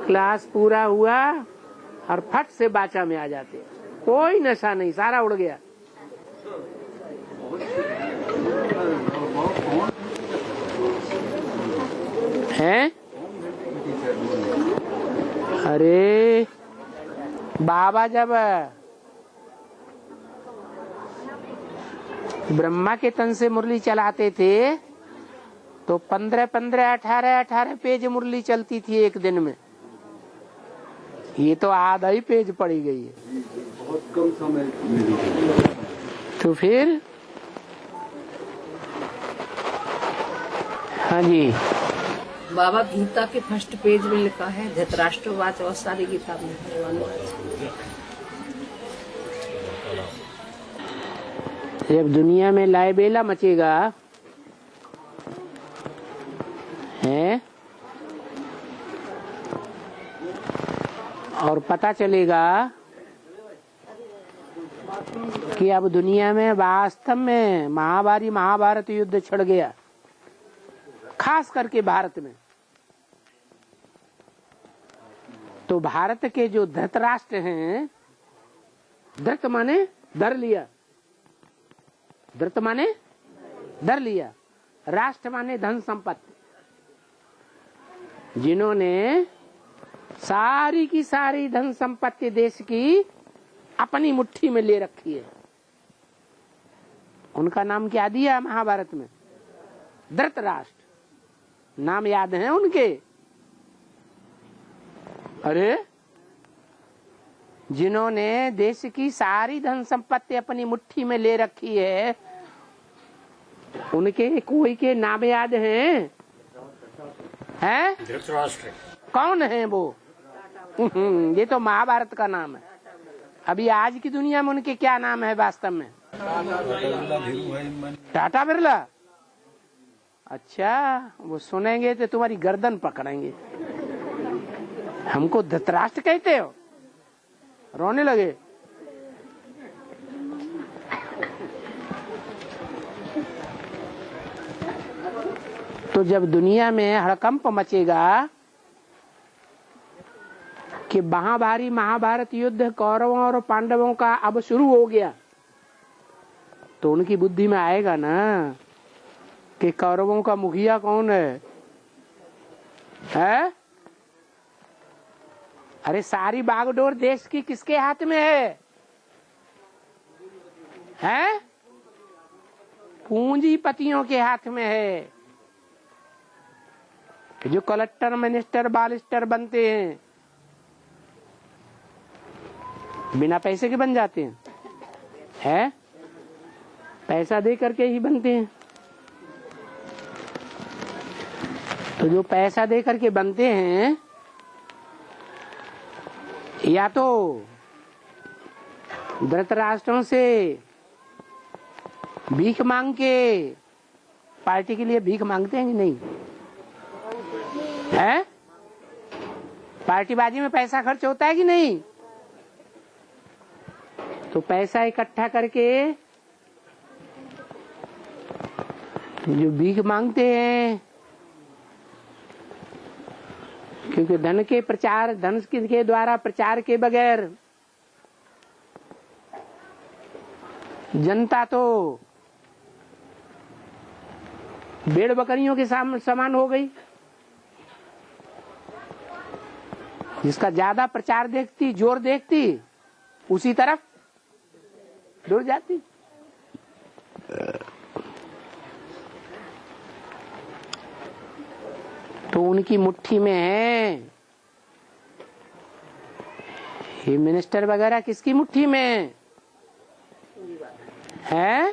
Class पूरा हुआ और फट से बाचा में आ जाते, कोई नशा नहीं, सारा उड़ गया। हैं? अरे बाबा जब ब्रह्मा के तन से मुरली चलाते थे तो 15-15, 18-18 पेज मुरली चलती थी एक दिन में। ये तो आधा ही पेज पड़ी गई है। बहुत कम समय। तो फिर हाँ जी, बाबा गीता के फर्स्ट पेज में लिखा है धृतराष्ट्रवाच और सारी गीता में। जब दुनिया में लाइबेला मचेगा है और पता चलेगा कि अब दुनिया में वास्तव में महाभारत युद्ध छिड़ गया, खास करके भारत में, तो भारत के जो धृतराष्ट्र हैं, धृत माने धर लिया, धृत माने धर लिया, राष्ट्र माने धन संपत्ति, जिन्होंने सारी की सारी धन संपत्ति देश की अपनी मुट्ठी में ले रखी है, उनका नाम क्या दिया महाभारत में? धृतराष्ट्र। नाम याद है उनके? अरे जिन्होंने देश की सारी धन संपत्ति अपनी मुट्ठी में ले रखी है, उनके कोई के नाम याद हैं? हैं? धृतराष्ट्र। कौन है वो? ये तो महाभारत का नाम है। अभी आज की दुनिया में उनके क्या नाम है वास्तव में? टाटा बिरला। अच्छा, वो सुनेंगे तो तुम्हारी गर्दन पकड़ेंगे। हमको धृतराष्ट्र कहते हो? रोने लगे। तो जब दुनिया में हड़कंप मचेगा कि महाभारत युद्ध कौरवों और पांडवों का अब शुरू हो गया, तो उनकी बुद्धि में आएगा ना कि कौरवों का मुखिया कौन है? है? अरे सारी बागडोर देश की किसके हाथ में है? हैं? पूंजीपतियों के हाथ में है, जो कलेक्टर, मिनिस्टर, बालिस्टर बनते हैं, बिना पैसे के बन जाते हैं, है? पैसा दे करके ही बनते हैं। तो जो पैसा दे करके बनते हैं, या तो धृतराष्ट्रों से भीख मांग के पार्टी के लिए भीख मांगते हैं कि नहीं? है? पार्टीबाजी में पैसा खर्च होता है कि नहीं? तो पैसा इकट्ठा करके जो भीख मांगते हैं, क्योंकि धन के द्वारा प्रचार के बगैर जनता तो भेड़ बकरियों के समान हो गई। जिसका ज्यादा प्रचार देखती, जोर देखती, उसी तरफ दौड़ जाती। तो उनकी मुट्ठी में है। ये मिनिस्टर वगैरह किसकी मुट्ठी में है?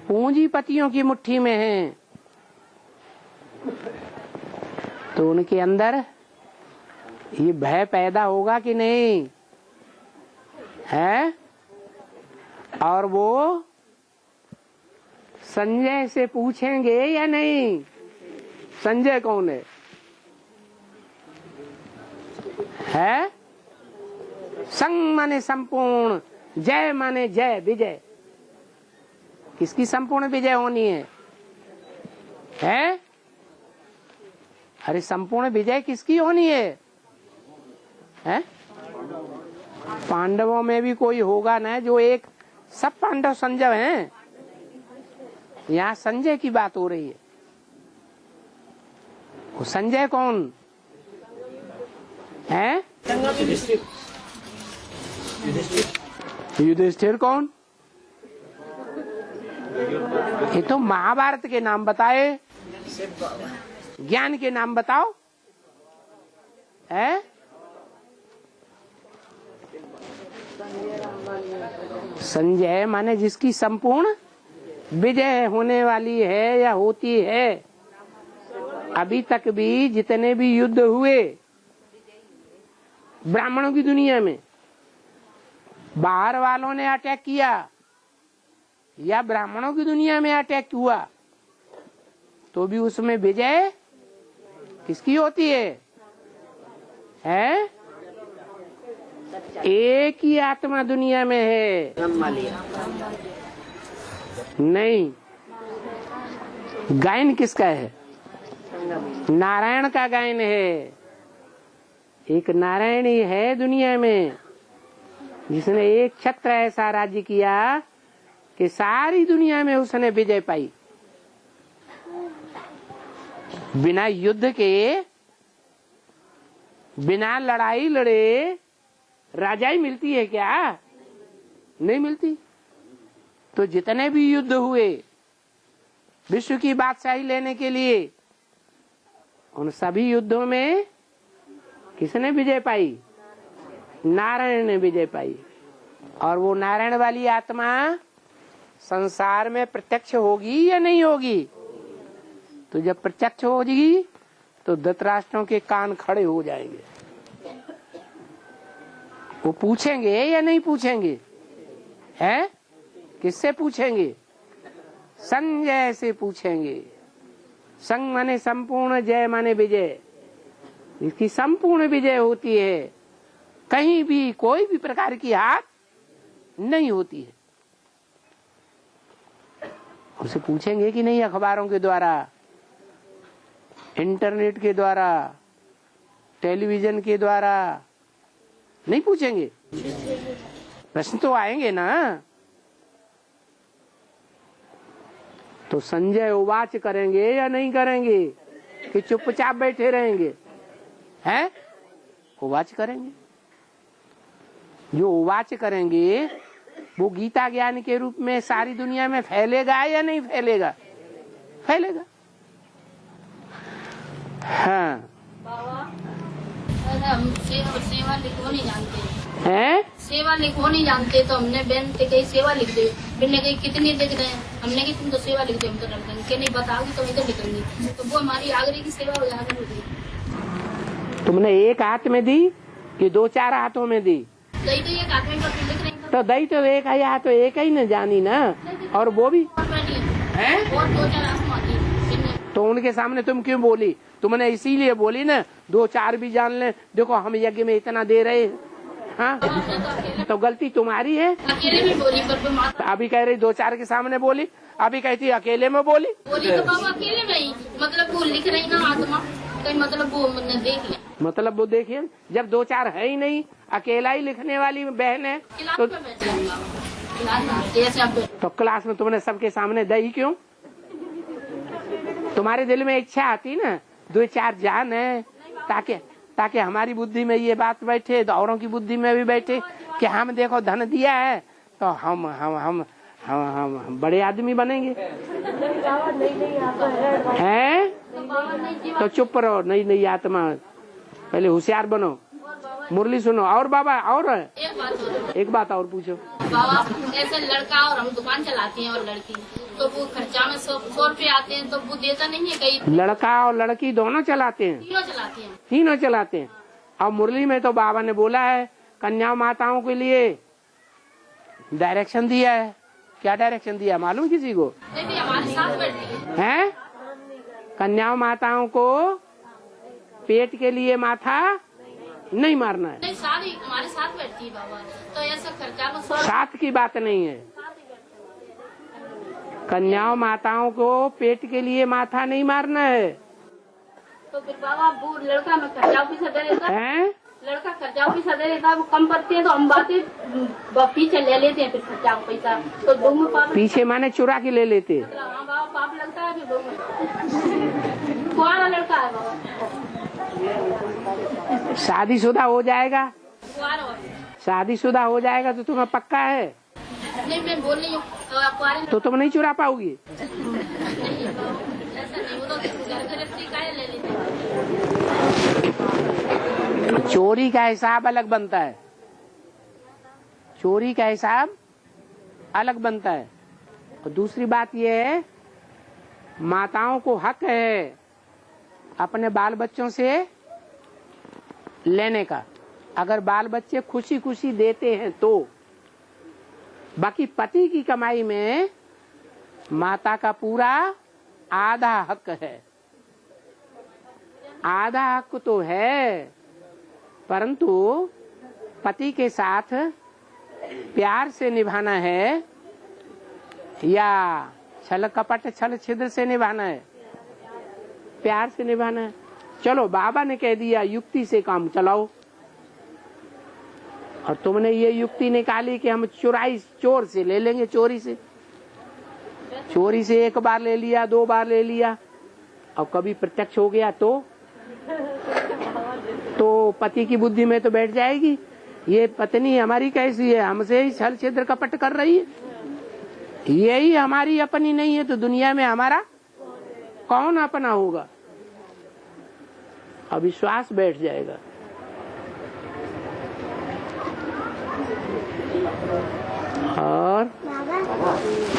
पूंजीपतियों की मुट्ठी में है। तो उनके अंदर ये भय पैदा होगा कि नहीं? है? और वो संजय से पूछेंगे या नहीं? संजय कौन है? है? संग माने संपूर्ण, जय माने जय, विजय। किसकी संपूर्ण विजय होनी है? है? अरे संपूर्ण विजय किसकी होनी है? है? पांडवों में भी कोई होगा ना जो एक, सब पांडव संजय हैं। यहाँ संजय की बात हो रही है। वो संजय कौन है? युधिष्ठिर कौन? ये तो महाभारत के नाम बताए, ज्ञान के नाम बताओ। है? संजय माने जिसकी संपूर्ण विजय होने वाली है या होती है। अभी तक भी जितने भी युद्ध हुए ब्राह्मणों की दुनिया में, बाहर वालों ने अटैक किया या ब्राह्मणों की दुनिया में अटैक हुआ, तो भी उसमें विजय किसकी होती है? एक ही आत्मा दुनिया में है। नहीं, गायन किसका है? नारायण का गायन है। एक नारायण ही है दुनिया में जिसने एक छत्र ऐसा राज्य किया कि सारी दुनिया में उसने विजय पाई। बिना युद्ध के, बिना लड़ाई लड़े राजाई मिलती है क्या? नहीं मिलती। तो जितने भी युद्ध हुए विश्व की बादशाही लेने के लिए, उन सभी युद्धों में किसने विजय पाई? नारायण ने विजय पाई। और वो नारायण वाली आत्मा संसार में प्रत्यक्ष होगी या नहीं होगी? तो जब प्रत्यक्ष होगी तो धृतराष्ट्रों के कान खड़े हो जाएंगे। वो पूछेंगे या नहीं पूछेंगे? हैं? किससे पूछेंगे? संजय से पूछेंगे। संग माने संपूर्ण, जय माने विजय। इसकी संपूर्ण विजय होती है, कहीं भी कोई भी प्रकार की हार नहीं होती है। उसे पूछेंगे कि नहीं? अखबारों के द्वारा, इंटरनेट के द्वारा, टेलीविजन के द्वारा नहीं पूछेंगे? प्रश्न तो आएंगे ना। तो संजय उवाच करेंगे या नहीं करेंगे कि चुपचाप बैठे रहेंगे? हैं? उवाच करेंगे। जो उवाच करेंगे वो गीता ज्ञान के रूप में सारी दुनिया में फैलेगा या नहीं फैलेगा? फैलेगा। हाँ। हम सेवा लिखो नहीं जानते हैं? सेवा लिखो नहीं जानते तो हमने बहन से कहीं सेवा लिख दे। बिन्ने कहीं कितनी लिख रहे हैं, हमने कि तुम तो सेवा लिख दे, हम तो रख देंगे। कि नहीं बताओगी तो मैं तो लिखूंगी। तो वो हमारी आगरे की सेवा हो जाएगी। तुमने एक हाथ में दी कि दो चार हाथों में दी? दही तो एक हाथ में करके लिख रहे हैं। तो दही तो एक ही हाथ, तो एक ही न जानी ना। और वो भी है और दो चार हाथ में आती है। तो उनके सामने तुम क्यों बोली? तुमने इसीलिए बोली ना, दो चार भी जान ले। देखो हम यज्ञ में इतना दे रहे हैं। हाँ? तो गलती तुम्हारी है। अकेले में बोली पर अभी कह रही दो चार के सामने बोली, अभी कहती अकेले में बोली। बोली तो बाबा अकेले में ही, मतलब वो लिख रही ना आत्मा कहीं, मतलब वो मैंने देख लिया। मतलब वो देखिए, जब दो चार है ही नहीं, अकेला ही लिखने वाली बहन है तो क्लास में तुमने सबके सामने दही क्यों? तुम्हारे दिल में इच्छा आती ना, दो चार जान है, ताकि हमारी बुद्धि में ये बात बैठे, तो औरों की बुद्धि में भी बैठे कि हम देखो धन दिया है तो हम बड़े आदमी बनेंगे। हैं? तो चुप रहो। नहीं आत्मा, पहले होशियार बनो, मुरली सुनो। और बाबा, और एक बात और पूछो। बाबा ऐसे लड़का और हम दुकान चलाती हैं और लड़की, तो वो खर्चा में 100 रुपये आते हैं, तो वो देता नहीं है कहीं? लड़का और लड़की दोनों चलाते हैं? तीनों चलाते हैं। और मुरली में तो बाबा ने बोला है कन्या माताओं के लिए डायरेक्शन दिया है। क्या डायरेक्शन दिया मालूम किसी को? नहीं, हमारे साथ बैठती है। कन्या माताओं को पेट के लिए माथा नहीं मारना है। नहीं, सारी हमारे साथ बैठती है बाबा। तो ऐसा खर्चा में साथ की बात नहीं है। कन्याओं माताओं को पेट के लिए माथा नहीं मारना है। तो फिर बाबा वो लड़का में खर्चा पैसा देगा? हैं? लड़का खर्चा पैसा दे देता है, वो कम करते हैं तो हम बातें पीछे ले लेते हैं, फिर खर्चा पैसा तो दो में पाप। पीछे माने चुरा के ले लेते। हाँ बाबा पाप लगता है, फिर दो में कुआरा लड़का है बाबा, शादीशुदा हो जाएगा, कुआरा है। शादीशुदा हो जाएगा तो तुम्हें पक्का है? नहीं मैं बोल रही हूँ कुआरे तो तुम नहीं चुरा पाओगी। नहीं बाबा, ऐसा नहीं, वो तो घर गृहस्थी का ले लेते हैं। चोरी का हिसाब अलग बनता है, चोरी का हिसाब अलग बनता है। और दूसरी बात यह है, माताओं को हक है अपने बाल बच्चों से लेने का, अगर बाल बच्चे खुशी खुशी देते हैं तो। बाकी पति की कमाई में माता का पूरा आधा हक है। आधा हक तो है, परंतु पति के साथ प्यार से निभाना है या छल कपट छल छिद्र से निभाना है? प्यार से निभाना है। चलो बाबा ने कह दिया युक्ति से काम चलाओ, और तुमने ये युक्ति निकाली कि हम चोर से ले लेंगे, चोरी से। चोरी से एक बार ले लिया, दो बार ले लिया, और कभी प्रत्यक्ष हो गया तो पति की बुद्धि में तो बैठ जाएगी, ये पत्नी हमारी कैसी है, हमसे ही छल छिद्र कपट कर रही है, यही हमारी अपनी नहीं है तो दुनिया में हमारा कौन अपना होगा। अविश्वास बैठ जाएगा। और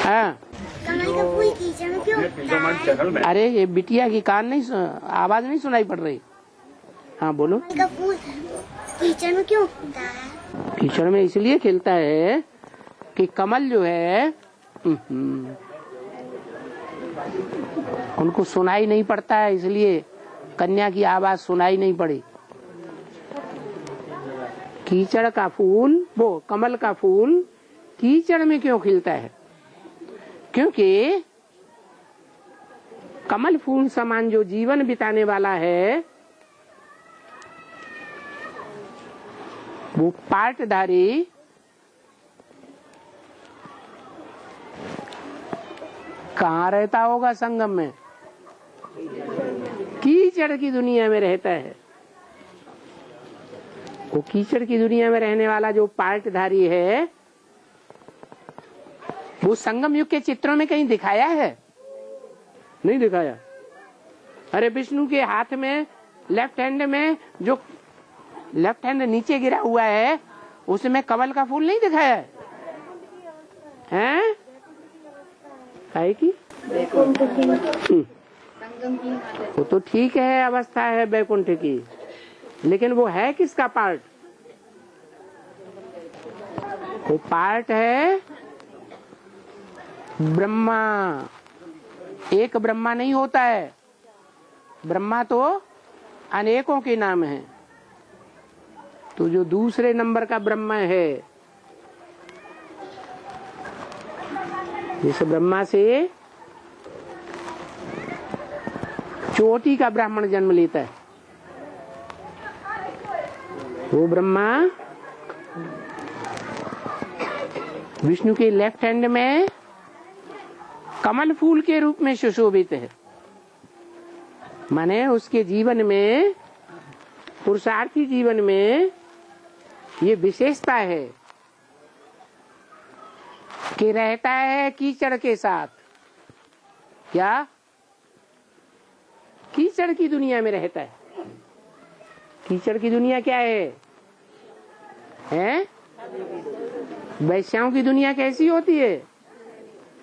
हाँ, कमल का फूल कीचड़ में क्यों उगता है? अरे ये बिटिया की कान नहीं आवाज नहीं सुनाई पड़ रही। हाँ बोलो। कमल का फूल कीचड़ में क्यों उगता है? कीचड़ में इसलिए खिलता है कि कमल जो है उनको सुनाई नहीं पड़ता है, इसलिए कन्या की आवाज सुनाई नहीं पड़ी। कीचड़ का फूल, वो कमल का फूल कीचड़ में क्यों खिलता है? क्योंकि कमल फूल समान जो जीवन बिताने वाला है वो पाटधारी कहाँ रहता होगा? संगम में, कीचड़ की दुनिया में रहता है। वो कीचड़ की दुनिया में रहने वाला जो पाटधारी है वो संगम युग के चित्रों में कहीं दिखाया है? नहीं दिखाया। अरे विष्णु के हाथ में लेफ्ट हैंड में जो लेफ्ट हैंड नीचे गिरा हुआ है उसमें कमल का फूल नहीं दिखाया है? हैं? है कि वो तो ठीक है, अवस्था है बैकुंठ की, लेकिन वो है किसका पार्ट? वो पार्ट है ब्रह्मा। एक ब्रह्मा नहीं होता है, ब्रह्मा तो अनेकों के नाम है। तो जो दूसरे नंबर का ब्रह्मा है, जिस ब्रह्मा से चोटी का ब्राह्मण जन्म लेता है, वो ब्रह्मा विष्णु के लेफ्ट हैंड में कमल फूल के रूप में सुशोभित है। माने उसके जीवन में, पुरुषार्थी जीवन में ये विशेषता है कि रहता है कीचड़ के साथ। क्या? कीचड़ की दुनिया में रहता है। कीचड़ की दुनिया क्या है? हैं? वैश्याओं की दुनिया कैसी होती है?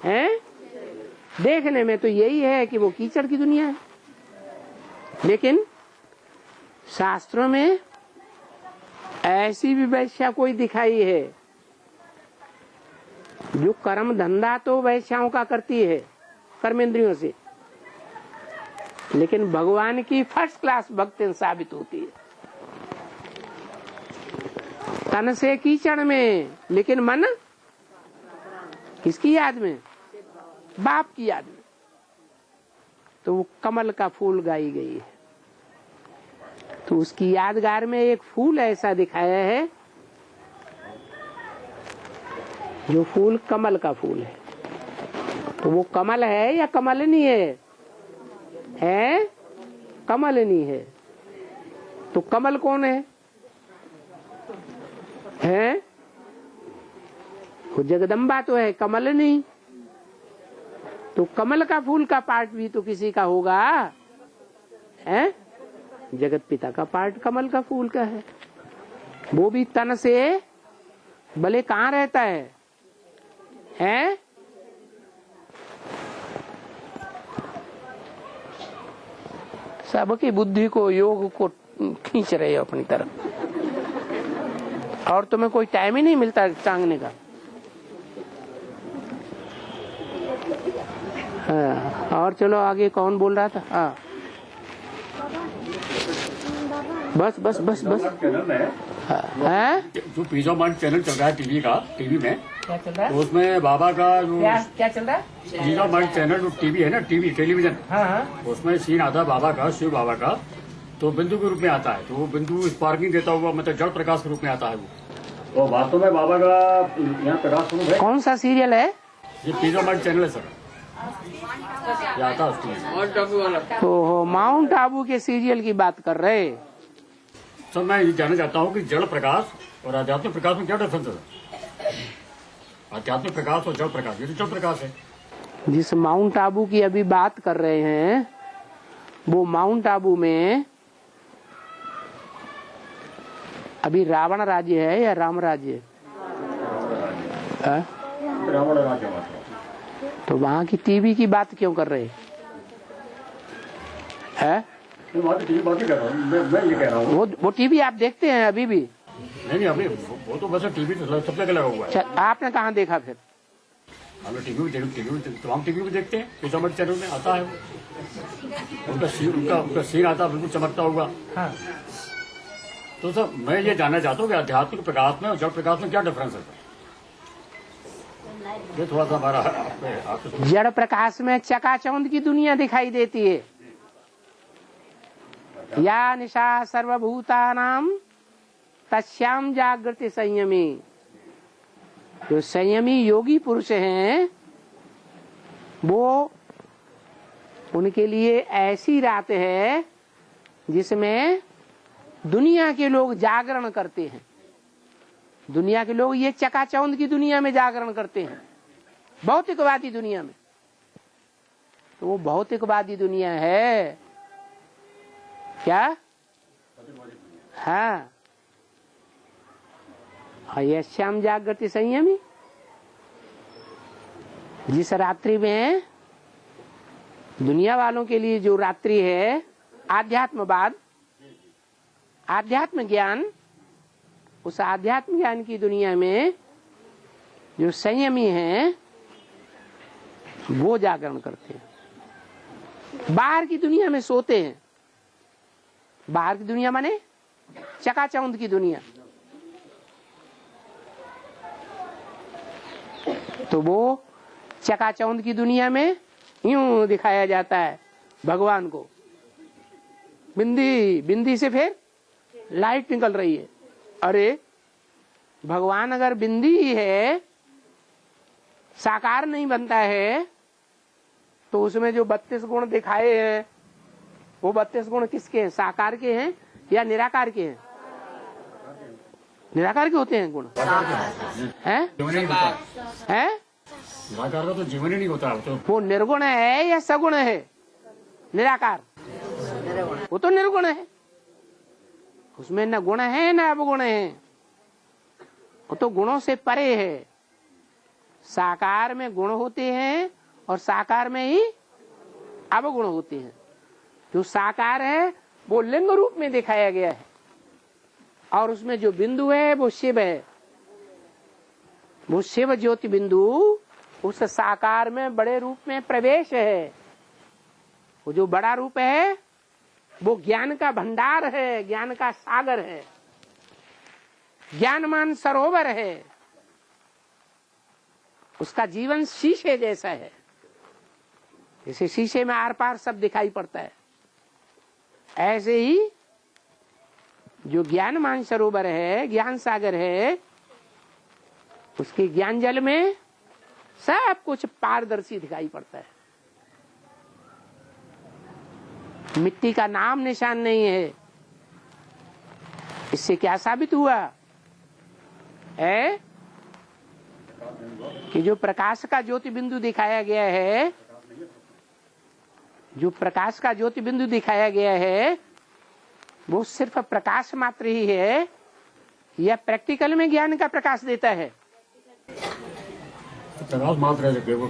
हैं? देखने में तो यही है कि वो कीचड़ की दुनिया है, लेकिन शास्त्रों में ऐसी भी वैश्या कोई दिखाई है जो कर्म धंधा तो वैश्याओं का करती है कर्मेंद्रियों से, लेकिन भगवान की फर्स्ट क्लास भक्त साबित होती है। तन से कीचड़ में, लेकिन मन किसकी याद में? बाप की याद में। तो वो कमल का फूल गाई गई है। तो उसकी यादगार में एक फूल ऐसा दिखाया है, जो फूल कमल का फूल है। तो वो कमल है या कमलनी है? कमलनी है। तो कमल कौन है? वो जगदम्बा तो है, कमलनी। तो कमल का फूल का पार्ट भी तो किसी का होगा, है? जगत पिता का पार्ट कमल का फूल का है। वो भी तन से भले कहाँ रहता है? सबकी बुद्धि को, योग को खींच रहे हो अपनी तरफ, और तुम्हें कोई टाइम ही नहीं मिलता टांगने का। हाँ, और चलो आगे। कौन बोल रहा था? हाँ, बस बस बस बस। हाँ, जो पिज़्ज़ा मार्ट चैनल चल रहा है टीवी में क्या चल रहा है? तो उसमें बाबा का जो क्या चल रहा है? पिज़्ज़ा मार्ट चैनल जो टीवी है ना, टेलीविजन, हाँ, उसमें सीन आता है बाबा का, शिव बाबा का। तो बिंदु के रूप में आता है। तो वो बिंदु स्पार्किंग देता हुआ, मतलब जड़ प्रकाश के रूप में आता है वो। तो वास्तव में बाबा का यहाँ प्रकाश स्वरूप है। कौन सा सीरियल है? ये पिज़्ज़ा मार्ट चैनल है सर, ये आता है उसमें। ओहो, माउंट आबू के सीरियल की बात कर रहे। सर मैं ये जानना चाहता हूँ कि जड़ प्रकाश और आध्यात्मिक प्रकाश में क्या डिफरेंस है? आध्यात्मिक प्रकाश और जड़ प्रकाश, ये तो जड़ प्रकाश है। जिस माउंट आबू की अभी बात कर रहे हैं, वो माउंट आबू में अभी रावण राज्य है या राम राज्य? रावण राज्य। तो वहाँ की टीवी की बात क्यों कर रहे हैं? वहाँ की टीवी बात ही कर रहा हूँ मैं ये कह रहा हूँ। वो टीवी आप देखते हैं अभी भी? नहीं अभी वो तो बस टीवी तो सब जगह लगा हुआ है। आपने कहाँ देखा फिर? हम टीवी में देखते हैं, पिज़्ज़ा मार्ट चैनल में आता है। उनका सीन आता है, बिल्कुल चमकता होगा। हाँ। तो सर मैं ये जानना चाहता हूँ कि आध्यात्मिक प्रकाश में और जड़ प्रकाश में क्या डिफरेंस है? ये थोड़ा सा हमारा आपसे। जड़ प्रकाश में चकाचौंध की दुनिया दिखाई देती है। या निशा सर्वभूतानां तस्याम जागृति संयमी। जो संयमी योगी पुरुष हैं, वो उनके लिए ऐसी रात है जिसमें दुनिया के लोग जागरण करते हैं। दुनिया के लोग ये चकाचौंध की दुनिया में जागरण करते हैं, भौतिकवादी दुनिया में। तो वो भौतिकवादी दुनिया है क्या? हाँ, यश्याम जागृति संयमी। जिस रात्रि में दुनिया वालों के लिए जो रात्रि है आध्यात्मवाद, आध्यात्म ज्ञान, उस आध्यात्म ज्ञान की दुनिया में जो संयमी हैं वो जागरण करते हैं। बाहर की दुनिया में सोते हैं। बाहर की दुनिया माने चकाचौंध की दुनिया। तो वो चकाचौंध की दुनिया में यूं दिखाया जाता है भगवान को। बिंदी से फिर लाइट निकल रही है। अरे भगवान अगर बिंदी ही है, साकार नहीं बनता है, तो उसमें जो 32 गुण दिखाए हैं, वो 32 गुण किसके हैं? साकार के हैं या निराकार के हैं? निराकार के होते हैं गुण। हैं? निराकार का तो जीवन ही नहीं होता। तो वो निर्गुण है या सगुण है? निराकार वो तो निर्गुण है, उसमें न गुण है न अवगुण है, वो तो गुणों से परे है। साकार में गुण होते हैं और साकार में ही अवगुण होते हैं। जो साकार है वो लिंग रूप में दिखाया गया है, और उसमें जो बिंदु है वो शिव है। वो शिव ज्योति बिंदु उस साकार में बड़े रूप में प्रवेश है। वो जो बड़ा रूप है वो ज्ञान का भंडार है, ज्ञान का सागर है, ज्ञानमान सरोवर है। उसका जीवन शीशे जैसा है, जैसे शीशे में आर पार सब दिखाई पड़ता है, ऐसे ही जो ज्ञान मानसरोवर है, ज्ञान सागर है, उसके ज्ञान जल में सब कुछ पारदर्शी दिखाई पड़ता है। मिट्टी का नाम निशान नहीं है। इससे क्या साबित हुआ है कि जो प्रकाश का ज्योति बिंदु दिखाया गया है, जो प्रकाश का ज्योति बिंदु दिखाया गया है, वो सिर्फ प्रकाश मात्र ही है या प्रैक्टिकल में ज्ञान का प्रकाश देता है? प्रकाश मात्र है, वो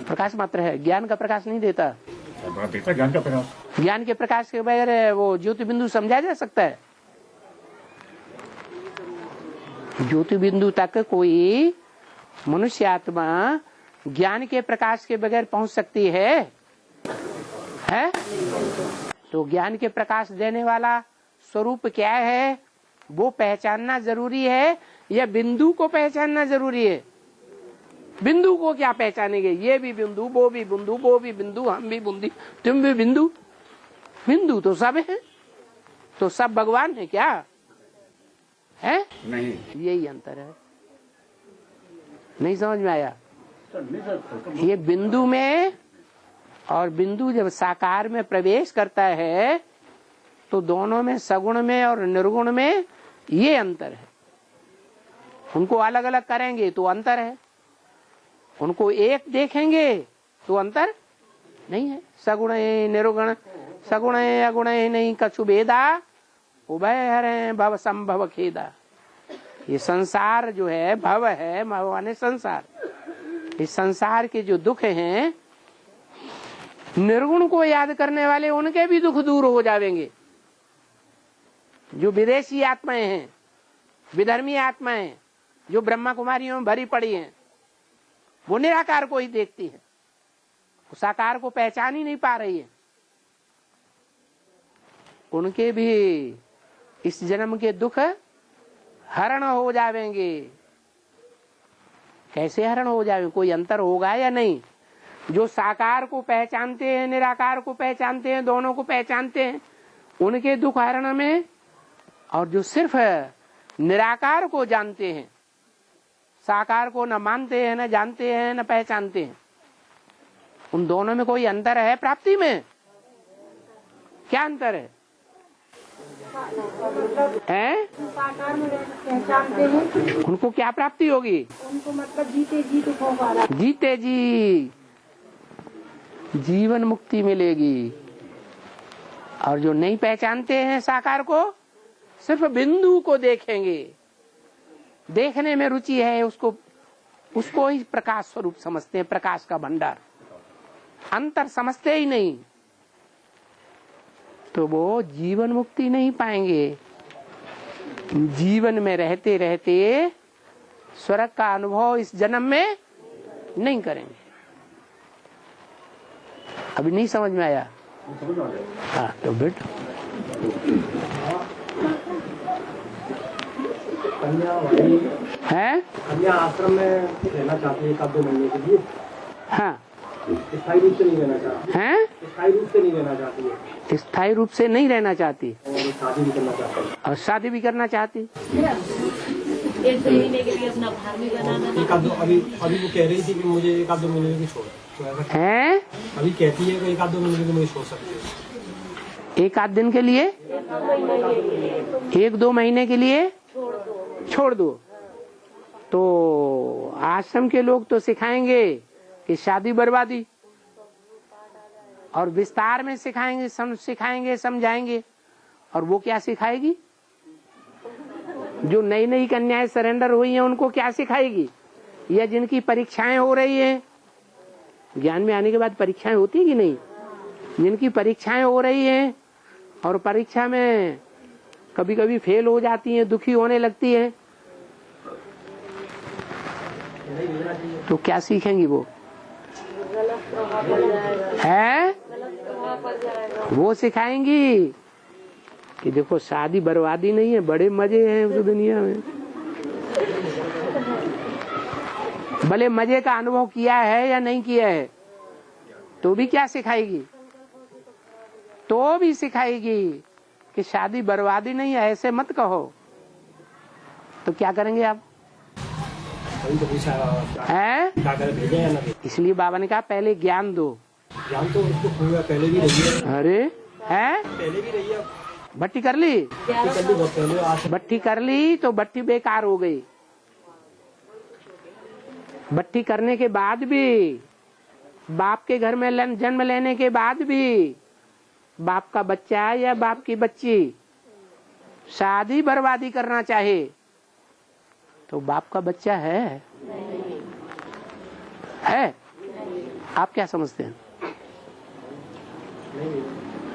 प्रकाश मात्र है, ज्ञान का प्रकाश नहीं देता। देता ज्ञान का प्रकाश। ज्ञान के प्रकाश के बगैर वो ज्योति बिंदु समझा जा सकता है? ज्योति बिंदु तक कोई मनुष्य आत्मा ज्ञान के प्रकाश के बगैर पहुंच सकती है? तो ज्ञान के प्रकाश देने वाला स्वरूप क्या है, वो पहचानना जरूरी है या बिंदु को पहचानना जरूरी है? बिंदु को क्या पहचानेंगे? ये भी बिंदु, वो भी बिंदु, वो भी बिंदु, हम भी बिंदु, तुम भी बिंदु। बिंदु तो सब है, तो सब भगवान है क्या है? नहीं, यही अंतर है। नहीं समझ में आया? ये बिंदु में, और बिंदु जब साकार में प्रवेश करता है तो दोनों में, सगुण में और निर्गुण में ये अंतर है। उनको अलग अलग करेंगे तो अंतर है, उनको एक देखेंगे तो अंतर नहीं है। सगुण निर्गुण, सगुण अगुण नहीं कछु भेदा, उभय हरे भव संभव खेदा। ये संसार जो है, भव है, भव माने संसार। इस संसार के जो दुख हैं, निर्गुण को याद करने वाले उनके भी दुख दूर हो जाएंगे। जो विदेशी आत्माएं हैं, विधर्मी आत्माएं, जो ब्रह्मा कुमारियों में भरी पड़ी हैं, वो निराकार को ही देखती है, वो साकार को पहचान ही नहीं पा रही है। उनके भी इस जन्म के दुख हरण हो जाएंगे। कैसे हरण हो जाएंगे? कोई अंतर होगा या नहीं? जो साकार को पहचानते हैं, निराकार को पहचानते हैं, दोनों को पहचानते हैं, उनके दुख हरण में, और जो सिर्फ निराकार को जानते हैं, साकार को न मानते हैं, न जानते हैं, न पहचानते हैं, उन दोनों में कोई अंतर है प्राप्ति में? क्या अंतर है? साकार में पहचानते हैं, उनको क्या प्राप्ति होगी? उनको मतलब जीते जी दुख होगा, जीते जी जीवन मुक्ति मिलेगी। और जो नहीं पहचानते हैं साकार को, सिर्फ बिंदु को देखेंगे, देखने में रुचि है, उसको ही प्रकाश स्वरूप समझते हैं, प्रकाश का भंडार। अंतर समझते ही नहीं, तो वो जीवन मुक्ति नहीं पाएंगे। जीवन में रहते रहते स्वर्ग का अनुभव इस जन्म में नहीं करेंगे। अभी नहीं समझ में आया? हाँ, तो बेटा है, कन्या आश्रम में रहना चाहती है 1-2 महीने के लिए। हाँ, स्थायी रूप से नहीं रहना चाहती हैं? स्थायी रूप से नहीं रहना चाहती है, स्थायी रूप से नहीं रहना चाहती, और शादी भी करना चाहती है, और शादी भी करना चाहती। 1 महीने के लिए अपना घर भी बनाना। 1-2 अभी वो कह रही थी कि मुझे 1-2 महीने की छोड़, तो ऐसा हैं? अभी कहती है कि 1-2 महीने की मुझे छोड़ सकती है। 1 आध दिन के लिए, 1-2 महीने के लिए छोड़ दो। तो आश्रम के लोग तो सिखाएंगे कि शादी बर्बादी, और विस्तार में सिखाएंगे, समझाएंगे। और वो क्या सिखाएगी? जो नई नई कन्याएं सरेंडर हुई हैं, उनको क्या सिखाएगी? या जिनकी परीक्षाएं हो रही हैं, ज्ञान में आने के बाद परीक्षाएं होती कि नहीं? जिनकी परीक्षाएं हो रही हैं और परीक्षा में कभी कभी फेल हो जाती हैं, दुखी होने लगती हैं, तो क्या सीखेंगी वो? है वो सिखाएंगी कि देखो शादी बर्बादी नहीं है, बड़े मजे हैं उस दुनिया में। भले मजे का अनुभव किया है या नहीं किया है, तो भी क्या सिखाएगी? तो भी सिखाएगी कि शादी बर्बादी नहीं है, ऐसे मत कहो। तो क्या करेंगे आप? वही तो पूछा हैं? क्या करे, भेजे या ना भेजे? इसलिए बाबा ने कहा पहले ज्ञान दो। ज्ञान तो उसको हुआ, पहले भी रही है। अरे हैं? पहले भी रही है। भट्टी कर ली, कर ली बहुत पहले, आज भट्टी कर ली तो भट्टी बेकार हो गई। भट्टी करने के बाद भी, बाप के घर में जन्म लेने के बाद भी, बाप का बच्चा या बाप की बच्ची शादी बर्बादी करना चाहे तो बाप का बच्चा है? आप क्या समझते हैं?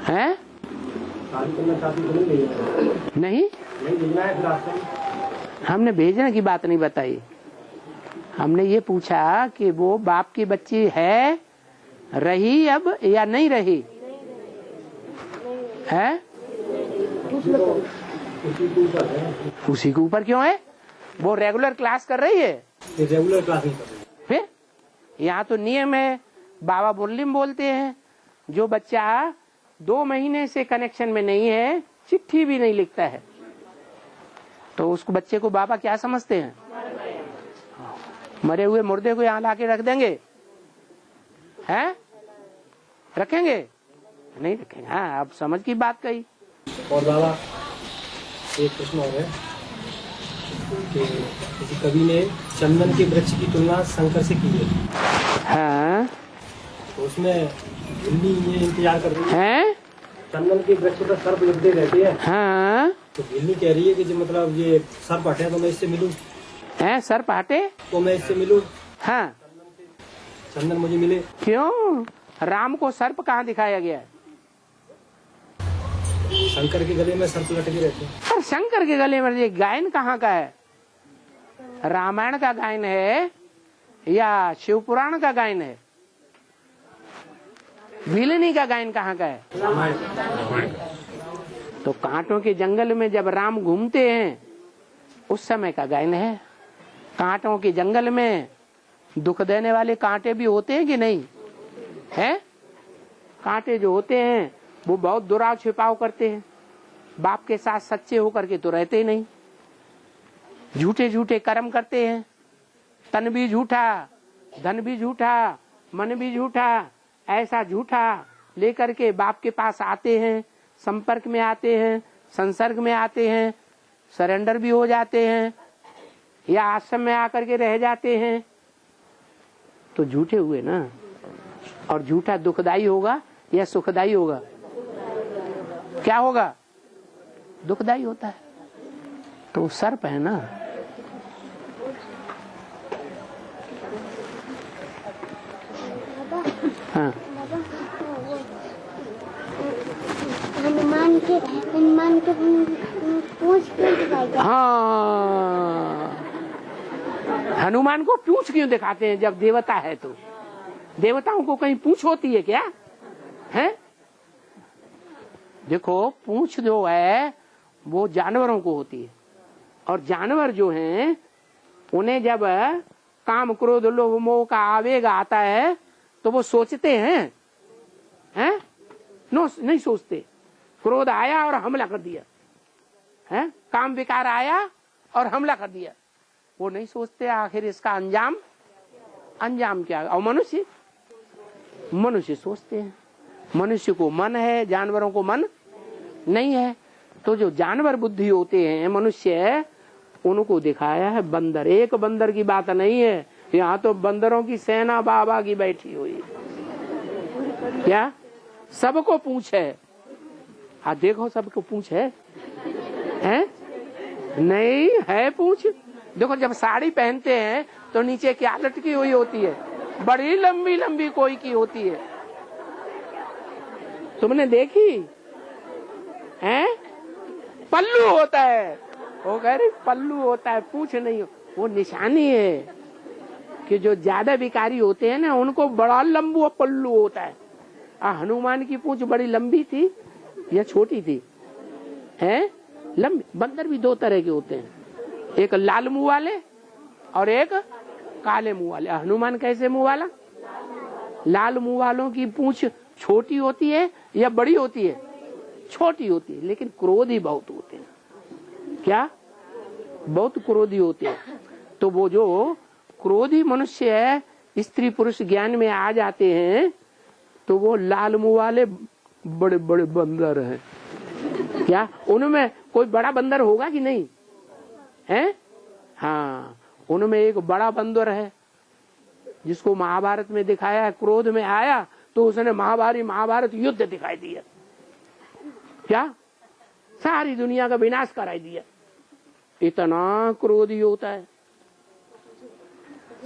हैं? शादी करना चाहती तो नहीं भेजना। नहीं, भेजना है फिर रास्ते में। हमने भेजने की बात नहीं बताई। हमने ये पूछा कि वो बाप की बच्ची है, रही अब या नहीं रही है? उसी के ऊपर क्यों है? वो रेगुलर क्लास कर रही है, ये रेगुलर क्लास नहीं कर रही। फिर यहाँ तो नियम है, बाबा मुरली में बोलते हैं, जो बच्चा 2 महीने से कनेक्शन में नहीं है, चिट्ठी भी नहीं लिखता है, तो उसको बच्चे को बाबा क्या समझते हैं? मरे हुए मुर्दे को यहाँ लाके रख देंगे? हैं? रखेंगे? नहीं रखेंगे। हाँ, आप समझ की बात कही। और बाबा एक प्रश्न और है कि किसी कवि ने चंदन के वृक्ष की तुलना शंकर से की है, हाँ तो उसमें भिल्ली ये इंतजार कर रही है। हैं? चंदन के वृक्ष पर सर्प लगते रहते हैं, हाँ तो भिल्ली कह रही है कि जो मतलब ये सर्प हटे तो मैं इससे मिलूं, हैं? सर पाटे? तो मैं इससे मिलूं, हाँ, चंदन मुझे मिले। क्यों? राम को सर्प कहाँ दिखाया गया है? शंकर के गले में सर्प लटके रहते हैं। और शंकर के गले में ये गायन कहाँ का है? रामायण का गायन है या शिव पुराण का गायन है? भिलनी का गायन कहाँ का है? तो कांटों के जंगल में जब राम घूमते हैं उस समय का गायन है। कांटों के जंगल में दुख देने वाले कांटे भी होते हैं कि नहीं है? कांटे जो होते हैं वो बहुत दुराव छिपाव करते हैं, बाप के साथ सच्चे होकर के तो रहते ही नहीं, झूठे झूठे कर्म करते हैं, तन भी झूठा, धन भी झूठा, मन भी झूठा, ऐसा झूठा लेकर के बाप के पास आते हैं, संपर्क में आते हैं, संसर्ग में आते हैं, सरेंडर भी हो जाते हैं या आश्रम में आकर के रह जाते हैं, तो झूठे हुए ना। और झूठा दुखदाई होगा या सुखदाई होगा? क्या होगा? दुखदाई होता है। तो वो सर्प है ना। हाँ, हनुमान के पूंछ क्यों दिखाई गई? हाँ, हनुमान को पूंछ क्यों दिखाते हैं? जब देवता है तो देवताओं को कहीं पूंछ होती है क्या? है? देखो, पूंछ जो है वो जानवरों को होती है, और जानवर जो हैं उन्हें जब काम क्रोध लोभ मोह का आवेग आता है तो वो सोचते हैं, हैं? नहीं सोचते। क्रोध आया और हमला कर दिया, है? काम विकार आया और हमला कर दिया, वो नहीं सोचते आखिर इसका अंजाम क्या। और मनुष्य सोचते हैं। मनुष्य को मन है, जानवरों को मन नहीं है। तो जो जानवर बुद्धि होते हैं मनुष्य, उनको दिखाया है बंदर। एक बंदर की बात नहीं है, यहाँ तो बंदरों की सेना बाबा की बैठी हुई। क्या सबको पूछ है? हाँ देखो, सबको पूछ है? नहीं है पूछ। देखो, जब साड़ी पहनते हैं तो नीचे क्या लटकी हुई होती है? बड़ी लंबी लंबी कोई की होती है, तुमने देखी है? पल्लू होता है, वो कह रही पल्लू होता है, पूछ नहीं हो। वो निशानी है कि जो ज्यादा विकारी होते हैं ना, उनको बड़ा लंबू पल्लू होता है। हनुमान की पूंछ बड़ी लंबी थी या छोटी थी? है लंबी। बंदर भी 2 तरह के होते हैं, एक लाल मुंह वाले और एक काले मुंह वाले। हनुमान कैसे मुंह वाला? लाल मुंह वालों की पूंछ छोटी होती है या बड़ी होती है? छोटी होती है, लेकिन क्रोधी बहुत होते हैं। क्या? बहुत क्रोधी होते हैं। तो वो जो क्रोधी मनुष्य है, स्त्री पुरुष ज्ञान में आ जाते हैं, तो वो लाल मुंह वाले बड़े बड़े बंदर हैं। क्या उनमें कोई बड़ा बंदर होगा कि नहीं है? हाँ, उनमें एक बड़ा बंदर है जिसको महाभारत में दिखाया है। क्रोध में आया तो उसने महाभारत युद्ध दिखाई दिया। क्या? सारी दुनिया का विनाश कराई दिया। इतना क्रोधी होता है,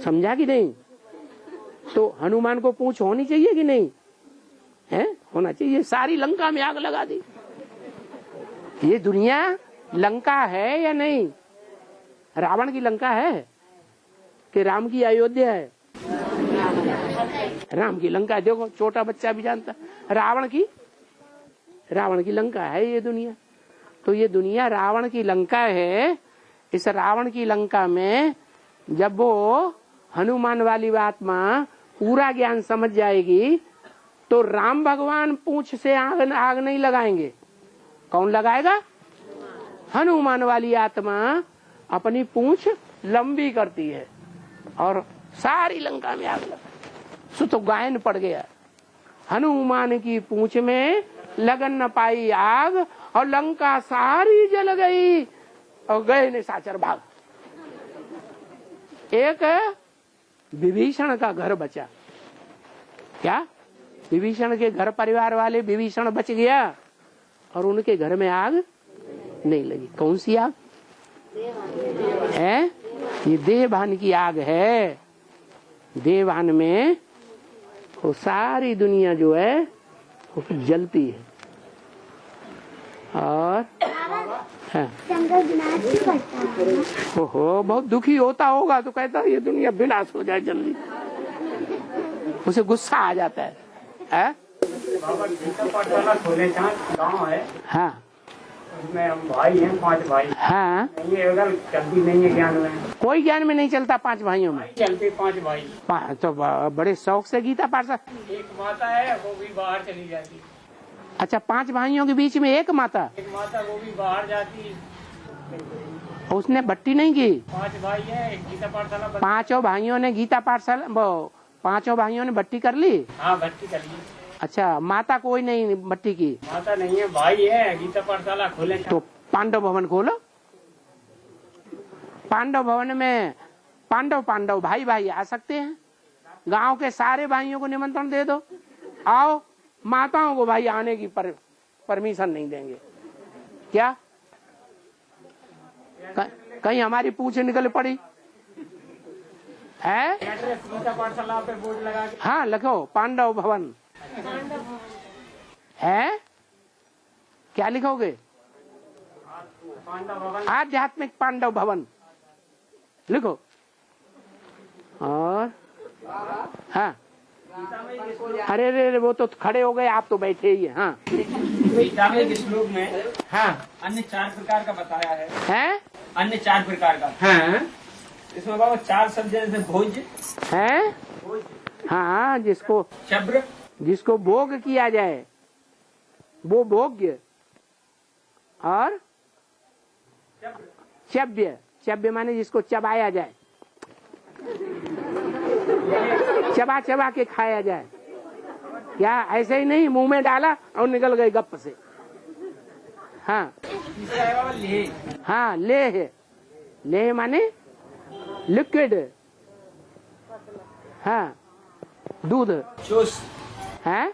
समझा कि नहीं? तो हनुमान को पूंछ होनी चाहिए कि नहीं है? होना चाहिए। सारी लंका में आग लगा दी। ये दुनिया लंका है या नहीं? रावण की लंका है कि राम की अयोध्या है? राम की लंका है। देखो छोटा बच्चा भी जानता, रावण की लंका है ये दुनिया। तो ये दुनिया रावण की लंका है। इस रावण की लंका में जब वो हनुमान वाली आत्मा पूरा ज्ञान समझ जाएगी तो राम भगवान पूंछ से आग नहीं लगाएंगे। कौन लगाएगा? हनुमान वाली आत्मा अपनी पूंछ लंबी करती है और सारी लंका में आग लगा। सो तो गायन पड़ गया, हनुमान की पूंछ में लगन न पाई आग और लंका सारी जल गई और गए निशाचर भाग। एक विभीषण का घर बचा। क्या? विभीषण के घर परिवार वाले, विभीषण बच गया और उनके घर में आग नहीं लगी। कौन सी आग है? ये देवभान की आग है। देवभान में वो सारी दुनिया जो है वो जलती है। और ओहो, बहुत दुखी होता होगा तो कहता है ये दुनिया विनाश हो जाए जल्दी। उसे गुस्सा आ जाता है। बाबा गीता पाठशाला खोले गाँव है। हाँ, उसमें हम भाई हैं, 5 भाई। हाँ, नहीं है, चलती नहीं है ज्ञान में। कोई ज्ञान में नहीं चलता 5 भाइयों में। चलते 5 भाई। तो बड़े शौक से गीता पाठशाला। एक माता है, वो भी बाहर चली जाती। अच्छा, 5 भाइयों के बीच में एक माता, वो भी बाहर जाती। उसने भट्टी नहीं की। 5 भाई है, एक गीता पाठशाला। 5 भाइयों ने गीता पाठशाला, 5 भाइयों ने भट्टी कर ली। हाँ, भट्टी कर ली। अच्छा, माता कोई नहीं भट्टी की? माता नहीं है, भाई है। गीता पाठशाला खोले तो पांडव भवन खोलो। पांडव भवन में पांडव भाई भाई आ सकते हैं। गांव के सारे भाइयों को निमंत्रण दे दो, आओ। माताओं को भाई आने की परमिशन नहीं देंगे। क्या? कहीं हमारी पूंछ निकल पड़ी है? गीता पाठशाला पे बोर्ड लगा के। हाँ, लिखो पांडव भवन है। क्या लिखोगे? आध्यात्मिक पांडव भवन लिखो। और हाँ, अरे रे वो तो खड़े हो गए, आप तो बैठे ही हैं। हाँ, गीता में एक श्लोक में हाँ, अन्य 4 प्रकार का बताया है। हैं? अन्य 4 प्रकार का। हाँ, इसमें बाबा 4 शब्द जैसे भोज हैं? हाँ, जिसको भोग किया जाए वो भोग्य, और चव्य माने जिसको चबाया जाए, चबा के खाया जाए। क्या ऐसे ही नहीं मुंह में डाला और निकल गए गप से? हाँ, हाँ, लेह माने लिक्विड। हाँ, दूध है,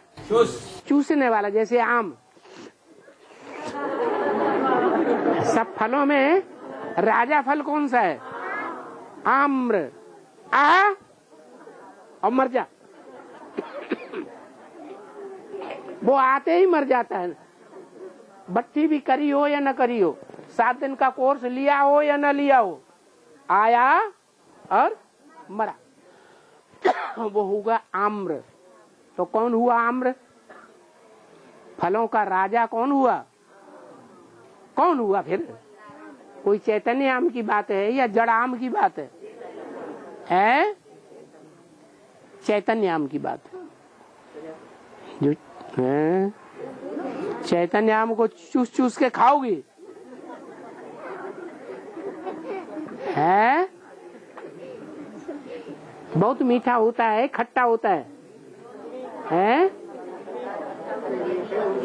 चूसने वाला, जैसे आम। सब फलों में राजा फल कौन सा है? आम्र। और मर जा वो आते ही मर जाता है। भट्टी भी करी हो या न करी हो, 7 दिन का कोर्स लिया हो या न लिया हो, आया और मरा। वो होगा आम्र। तो कौन हुआ आम्र? फलों का राजा कौन हुआ? कौन हुआ फिर? कोई चैतन्य आम की बात है या जड़ आम की बात है? चैतन्य आम की बात है। जो चैतन्य आम को चूस चूस के खाओगी? है? बहुत मीठा होता है, खट्टा होता है? हैं?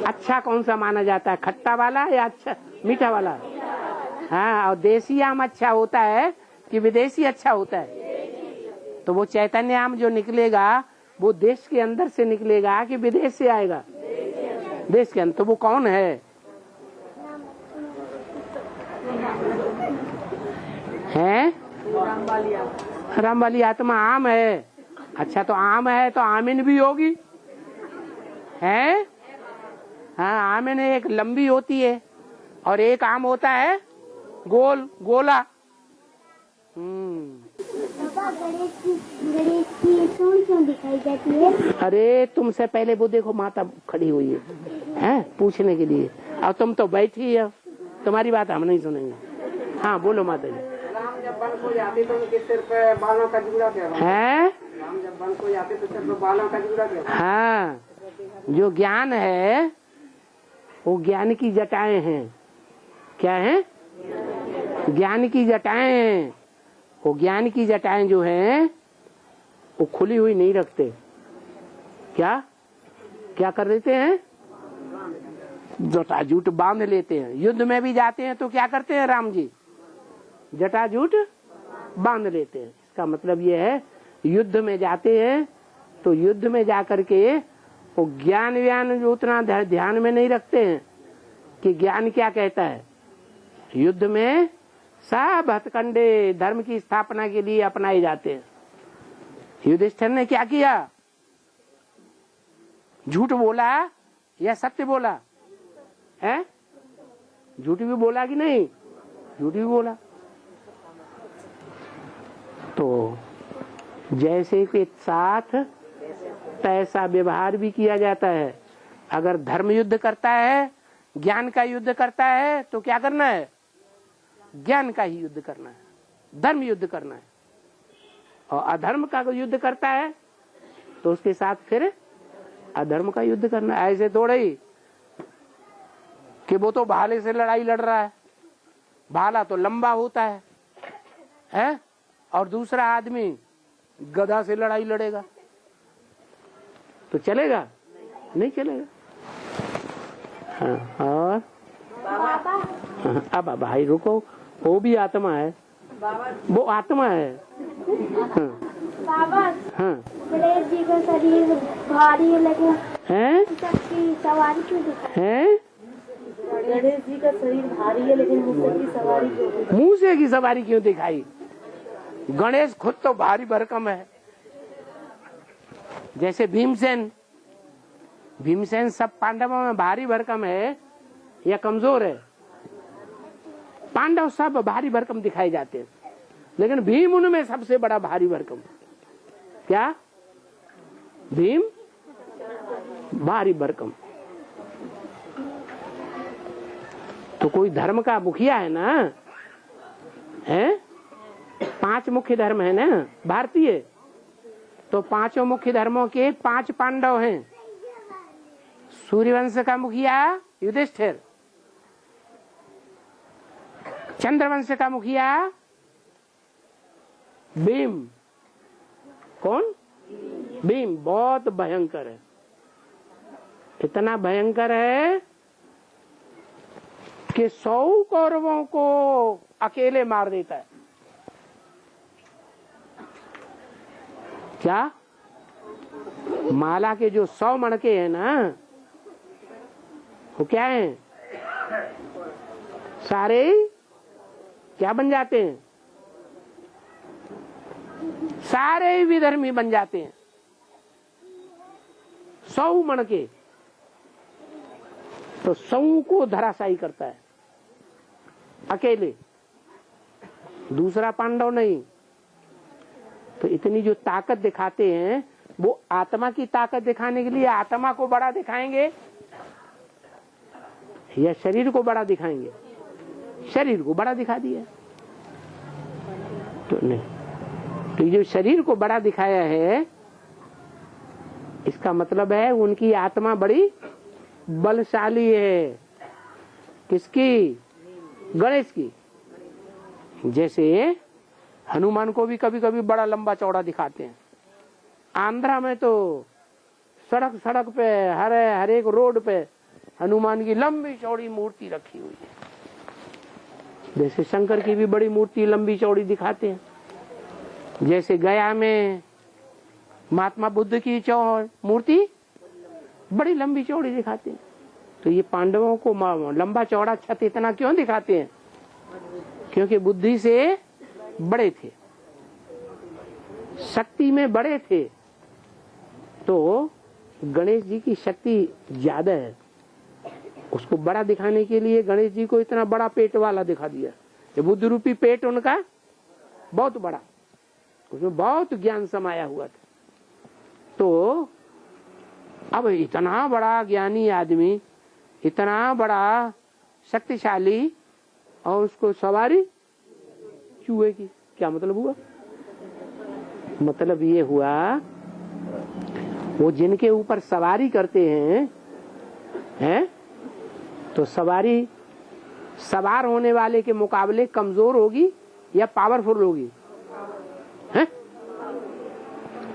अच्छा कौन सा माना जाता है, खट्टा वाला या अच्छा मीठा वाला? हाँ, और देसी आम अच्छा होता है कि विदेशी अच्छा होता है? तो वो चैतन्य आम जो निकलेगा वो देश के अंदर से निकलेगा कि विदेश से आएगा? देश के अंदर। तो वो कौन है? हैं? राम वाली आत्मा आम है। अच्छा, तो आम है तो आमिन भी होगी? है? हाँ, आमिन एक लंबी होती है और एक आम होता है गोल गोला। पापा, गणेश की सूंड क्यों दिखाई जाती है? अरे तुमसे पहले वो देखो माता खड़ी हुई है, हैं? पूछने के लिए। अब तुम तो बैठी है, तुम्हारी बात हम नहीं सुनेंगे। हाँ बोलो माता जी। राम जब वन को जाते तो उनके सिर पे बालों का जुड़ा क्या है? राम जब वन को जाते तो सिर पे बालों का जुड़ा क्या? हाँ, जो ज्ञान है वो ज्ञान की जटाएं हैं। क्या है? ज्ञान की जटाएं हैं। वो ज्ञान की जटाएं जो हैं वो खुली हुई नहीं रखते। क्या क्या कर देते हैं? जटाजूट बांध लेते हैं। युद्ध में भी जाते हैं तो क्या करते हैं राम जी? जटाजूट बांध लेते हैं। इसका मतलब ये है, युद्ध में जाते हैं तो युद्ध में जाकर के वो ज्ञान व्यान जो उतना ध्यान में नहीं रखते हैं कि ज्ञान क्या कहता है। युद्ध में सब हथकंडे धर्म की स्थापना के लिए अपनाए जाते हैं। युधिष्ठिर ने क्या किया? झूठ बोला या सत्य बोला? है? झूठ भी बोला कि नहीं? झूठ भी बोला। तो जैसे के साथ तैसा व्यवहार भी किया जाता है। अगर धर्म युद्ध करता है, ज्ञान का युद्ध करता है तो क्या करना है? ज्ञान का ही युद्ध करना है, धर्म युद्ध करना है। और अधर्म का युद्ध करता है तो उसके साथ फिर अधर्म का युद्ध करना है। ऐसे थोड़े ही कि वो तो भाले से लड़ाई लड़ रहा है, भाला तो लंबा होता है? और दूसरा आदमी गधा से लड़ाई लड़ेगा तो चलेगा? नहीं चलेगा। हाँ, और अब भाई रुको, वो भी आत्मा है, वो आत्मा है। बाबा, हाँ, गणेश जी का शरीर भारी है लेकिन हैं? सबकी सवारी क्यों दिखाई? हैं? गणेश जी का शरीर भारी है लेकिन मूसे की सवारी क्यों? मूसे की सवारी क्यों दिखाई? गणेश खुद तो भारी भरकम है। जैसे भीमसेन, भीमसेन सब पांडवों में भारी भरकम है या कमजोर है? पांडव सब भारी भरकम दिखाए जाते हैं, लेकिन भीम उनमें सबसे बड़ा भारी भरकम। क्या? भीम भारी भरकम। तो कोई धर्म का मुखिया है ना, है? 5 मुख्य धर्म है ना भारतीय, तो 5 मुख्य धर्मों के 5 पांडव हैं। सूर्यवंश का मुखिया युधिष्ठिर, चंद्रवंश का मुखिया भीम। कौन? भीम बहुत भयंकर है, इतना भयंकर है कि 100 कौरवों को अकेले मार देता है। क्या? माला के जो 100 मणके हैं ना, वो क्या है? सारे क्या बन जाते हैं? सारे विधर्मी बन जाते हैं। 100 मणके तो 100 को धराशायी करता है अकेले, दूसरा पांडव नहीं। तो इतनी जो ताकत दिखाते हैं वो आत्मा की ताकत दिखाने के लिए आत्मा को बड़ा दिखाएंगे या शरीर को बड़ा दिखाएंगे? शरीर को बड़ा दिखा दिया तो नहीं। तो जो शरीर को बड़ा दिखाया है इसका मतलब है उनकी आत्मा बड़ी बलशाली है। किसकी? गणेश की। जैसे हनुमान को भी कभी कभी बड़ा लंबा चौड़ा दिखाते हैं। आंध्रा में तो सड़क सड़क पे हर एक रोड पे हनुमान की लंबी चौड़ी मूर्ति रखी हुई है। जैसे शंकर की भी बड़ी मूर्ति लंबी चौड़ी दिखाते हैं। जैसे गया में महात्मा बुद्ध की मूर्ति बड़ी लंबी चौड़ी दिखाते हैं। तो ये पांडवों को लंबा चौड़ा छत इतना क्यों दिखाते हैं? क्योंकि बुद्धि से बड़े थे, शक्ति में बड़े थे। तो गणेश जी की शक्ति ज्यादा है। उसको बड़ा दिखाने के लिए गणेश जी को इतना बड़ा पेट वाला दिखा दिया। ये बुद्ध रूपी पेट उनका बहुत बड़ा, उसमें बहुत ज्ञान समाया हुआ था। तो अब इतना बड़ा ज्ञानी आदमी, इतना बड़ा शक्तिशाली, और उसको सवारी चूहे की, क्या मतलब हुआ? मतलब ये हुआ वो जिनके ऊपर सवारी करते हैं तो सवारी सवार होने वाले के मुकाबले कमजोर होगी या पावरफुल होगी? हैं?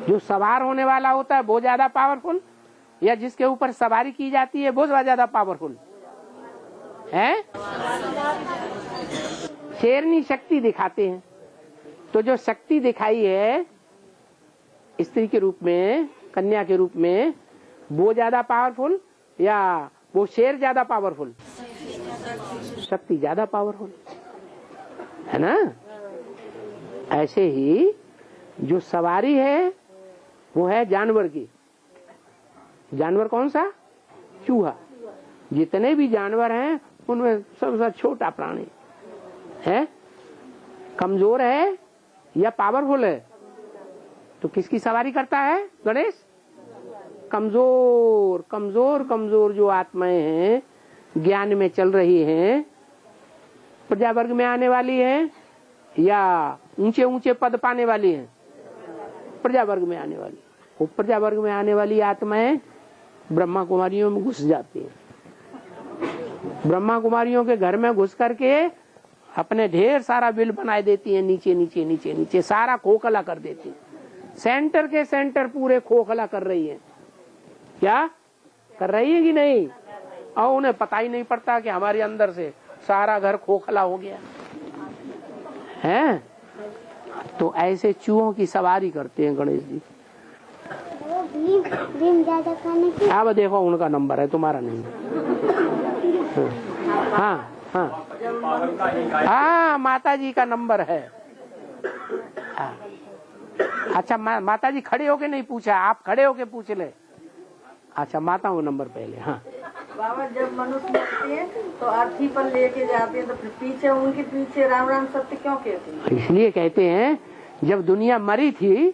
जो सवार होने वाला होता है वो ज्यादा पावरफुल, या जिसके ऊपर सवारी की जाती है वो ज्यादा पावरफुल है? शेरनी शक्ति दिखाते हैं। तो जो शक्ति दिखाई है स्त्री के रूप में, कन्या के रूप में, वो ज्यादा पावरफुल या वो शेर ज्यादा पावरफुल? शक्ति ज्यादा पावरफुल है ना। ऐसे ही जो सवारी है वो है जानवर की। जानवर कौन सा? चूहा। जितने भी जानवर हैं उनमें सबसे छोटा प्राणी है। कमजोर है या पावरफुल है? तो किसकी सवारी करता है गणेश? कमजोर कमजोर कमजोर जो आत्माएं हैं, ज्ञान में चल रही हैं, प्रजा वर्ग में आने वाली हैं, या ऊंचे ऊंचे पद पाने वाली हैं? प्रजा वर्ग में आने वाली। वो प्रजा वर्ग में आने वाली आत्माएं ब्रह्मा कुमारियों में घुस जाती हैं। ब्रह्मा कुमारियों के घर में घुस करके अपने ढेर सारा बिल बनाए देती हैं। नीचे नीचे नीचे नीचे सारा खोखला कर देती है। सेंटर के सेंटर पूरे खोखला कर रही है। क्या कर रही है कि नहीं? और उन्हें पता ही नहीं पड़ता कि हमारे अंदर से सारा घर खोखला हो गया है। तो ऐसे चूहों की सवारी करते हैं गणेश जी। अब देखो उनका नंबर है, तुम्हारा नहीं। हाँ हाँ हाँ, माता जी का नंबर है। अच्छा माता जी खड़े होके नहीं पूछा, आप खड़े होके पूछ ले। अच्छा माता वो नंबर पहले। हाँ बाबा, जब मनुष्य मरते हैं तो अर्थी पर लेके जाते हैं, तो फिर पीछे उनके पीछे राम राम सत्य क्यों कहते हैं? इसलिए कहते हैं जब दुनिया मरी थी,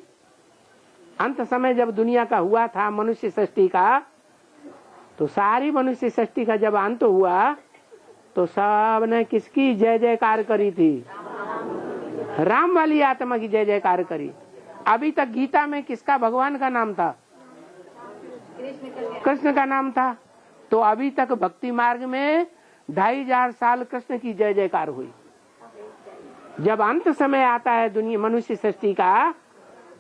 अंत समय जब दुनिया का हुआ था मनुष्य सृष्टि का, तो सारी मनुष्य सृष्टि का जब अंत हुआ तो सब ने किसकी जय जयकार करी थी? राम वाली आत्मा की जय जयकार करी। अभी तक गीता में किसका भगवान का नाम था? कृष्ण का नाम था। तो अभी तक भक्ति मार्ग में 2500 साल कृष्ण की जय जयकार हुई। जब अंत समय आता है दुनिया मनुष्य सृष्टि का,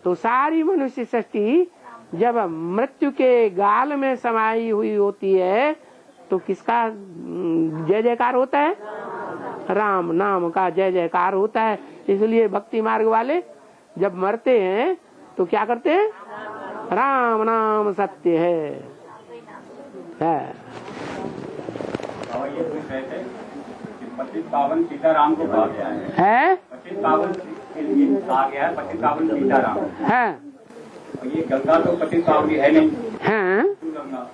तो सारी मनुष्य सृष्टि जब मृत्यु के गाल में समाई हुई होती है, तो किसका जय जयकार होता है? राम नाम का जय जयकार होता है। इसलिए भक्ति मार्ग वाले जब मरते हैं तो क्या करते हैं? राम नाम सत्य है। ये तो कहते हैं कि पतित पावन सीताराम को कहा गया है। पतित पावन के लिए कहा गया है, पतित पावन सीताराम है। और ये गंगा तो पतित पावन है नहीं है। गंगा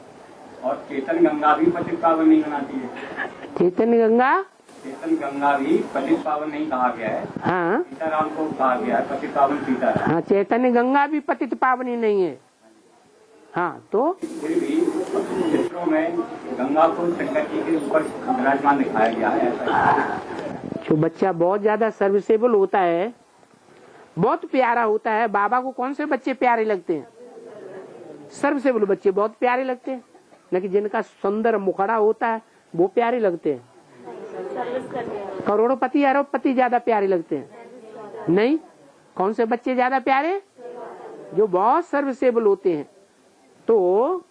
और चेतन गंगा भी पतित पावन नहीं बनाती है। चेतन गंगा भी पतित पावन नहीं कहा गया है। हाँ, सीताराम को कहा गया है पतित पावन सीताराम। हाँ, चैतन्य गंगा भी पतित पावनी नहीं है। हाँ, तो फिर भी चित्रों में गंगा को शंकर जी के ऊपर विराजमान दिखाया गया है। जो बच्चा बहुत ज्यादा सर्विसेबल होता है, बहुत प्यारा होता है। बाबा को कौन से बच्चे प्यारे लगते हैं? सर्विसेबल बच्चे बहुत प्यारे लगते हैं। न कि जिनका सुंदर मुखड़ा होता है वो प्यारे लगते हैं? करोड़पति अरबपति ज्यादा प्यारे लगते हैं? नहीं। कौन से बच्चे ज्यादा प्यारे? जो बहुत सर्विसेबल होते हैं। तो